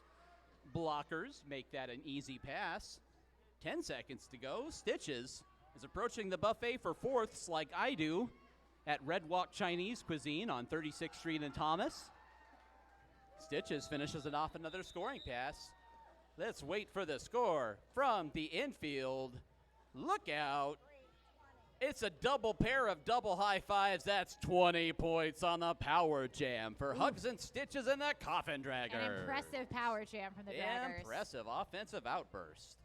blockers make that an easy pass. 10 seconds to go. Stitches is approaching the buffet for fourths like I do at Red Walk Chinese Cuisine on 36th Street in Thomas. Stitches finishes it off another scoring pass. Let's wait for the score from the infield. Look out. It's a double pair of double high fives. That's 20 points on the power jam for Hugs and Stitches and the Coffin Draggers. An impressive power jam from the Draggers. Impressive offensive outburst.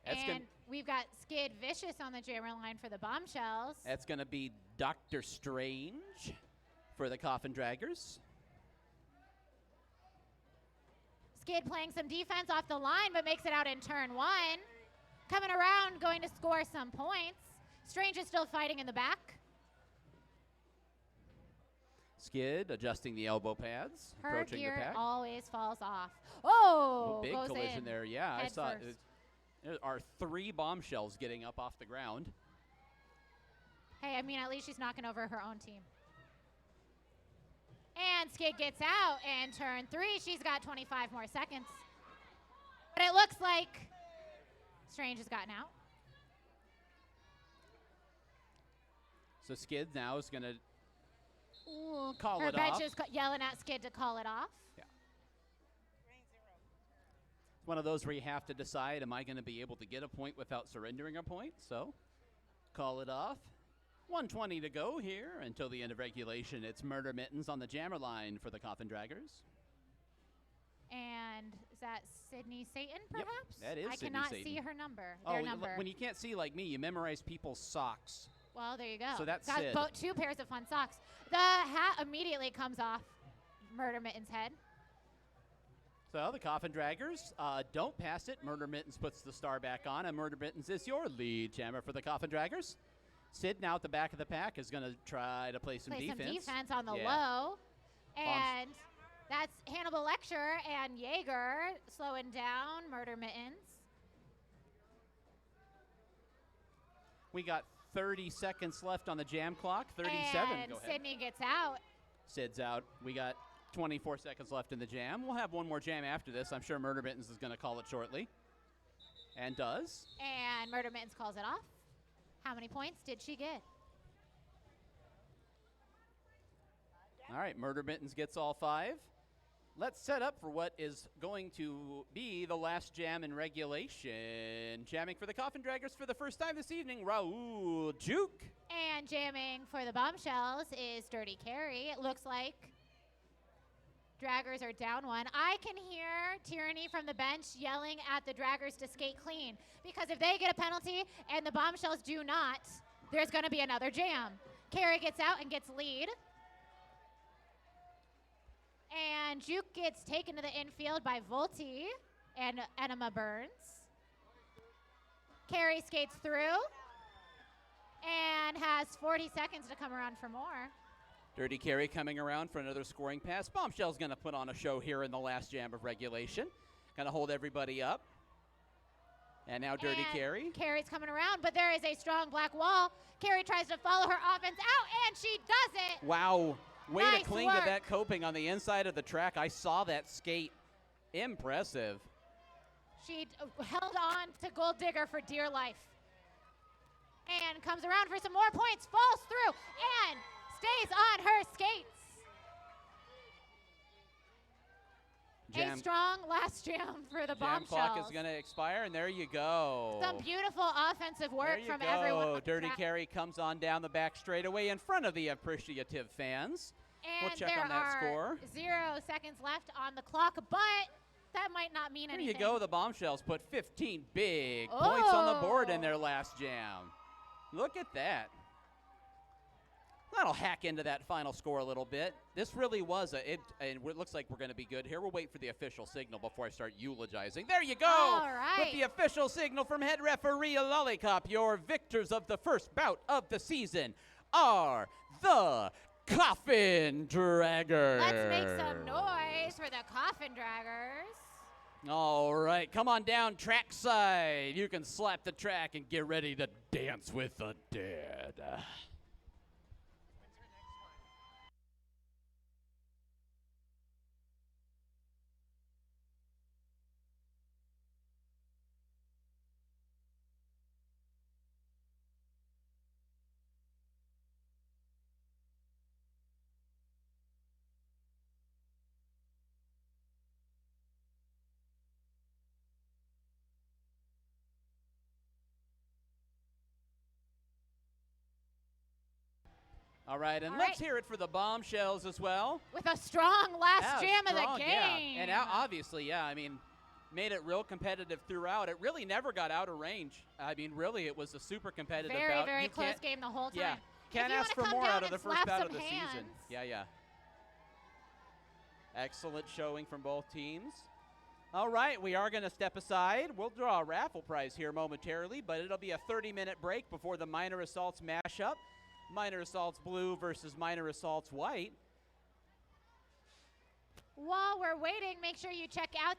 And we've got Skid Vicious on the jammer line for the Bombshells. That's going to be Dr. Strange for the Coffin Draggers. Skid playing some defense off the line, but makes it out in turn one. Coming around, going to score some points. Strange is still fighting in the back. Skid adjusting the elbow pads. Her approaching gear the pack. always falls off. Oh, big goes collision in. there. Yeah, I saw first. there are 3 Bombshells getting up off the ground. Hey, I mean, at least she's knocking over her own team. And Skid gets out in turn 3. She's got 25 more seconds. But it looks like Strange has gotten out. So Skid now is going to call Her it bench off. is yelling at Skid to call it off. Yeah. one of those where you have to decide, am I going to be able to get a point without surrendering a point? So call it off. 1:20 to go here until the end of regulation. It's Murder Mittens on the jammer line for the Coffin Draggers. And is that Sydney Satan, perhaps? That is I Sydney cannot Satan. see her number. Oh, Their number. when you can't see like me, you memorize people's socks. Well, there you go. So that's got Sid. two pairs of fun socks. The hat immediately comes off Murder Mittens' head. So the Coffin Draggers don't pass it. Murder Mittens puts the star back on, and Murder Mittens is your lead jammer for the Coffin Draggers. Sid, now at the back of the pack, is going to try to play some defense. Some defense on the Yeah. low. And that's Hannibal Lecter and Jaeger slowing down Murder Mittens. We got 30 seconds left on the jam clock. 37. And Go ahead. Sydney gets out. Sid's out. We got 24 seconds left in the jam. We'll have one more jam after this. I'm sure Murder Mittens is going to call it shortly. And does. And Murder Mittens calls it off. How many points did she get? All right, Murder Mittens gets all 5. Let's set up for what is going to be the last jam in regulation. Jamming for the Coffin Draggers for the first time this evening, Raul Juke. And jamming for the Bombshells is Dirty Carrie. It looks like Draggers are down 1. I can hear Tyranny from the bench yelling at the Draggers to skate clean, because if they get a penalty and the Bombshells do not, there's going to be another jam. Carrie gets out and gets lead. And Juke gets taken to the infield by Volti and Enema Burns. Carrie skates through and has 40 seconds to come around for more. Dirty Carrie coming around for another scoring pass. Bombshell's going to put on a show here in the last jam of regulation. Going to hold everybody up. And now Dirty Carrie. Carrie's coming around, but there is a strong black wall. Carrie tries to follow her offense out, and she does it. Wow. Way Nice to cling work. to that coping on the inside of the track. I saw that skate. Impressive. She held on to Gold Digger for dear life. And comes around for some more points, falls through, and stays on her skates. A strong last jam for the Jam Bombshells. clock is going to expire, and there you go. Some beautiful offensive work There you from go. everyone. on the Dirty track. Carrie comes on down the back straightaway in front of the appreciative fans. And We'll check there on that are score. 0 seconds left on the clock, but that might not mean There anything. you go. The Bombshells put 15 big points on the board in Oh. their last jam. Look at that. That'll hack into that final score a little bit. This really was and it looks like we're going to be good here. We'll wait for the official signal before I start eulogizing. There you go. All right. With the official signal from head referee Lollipop, your victors of the first bout of the season are the Coffin Draggers. Let's make some noise for the Coffin Draggers. All right, come on down trackside. You can slap the track and get ready to dance with the dead. All right, and All let's right. hear it for the Bombshells as well. With a strong last jam of the Strong, game. Yeah. And obviously, I mean, made it real competitive throughout. It really never got out of range. I mean, really, it was a super competitive Very, bout. very You close can't- game the whole time. Yeah, can't If you ask wanna for come more down out of the and first slap bout of some the season. hands. Yeah. Excellent showing from both teams. All right, we are going to step aside. We'll draw a raffle prize here momentarily, but it'll be a 30-minute break before the Minor Assaults mashup. Minor Assaults Blue versus Minor Assaults White. While we're waiting, make sure you check out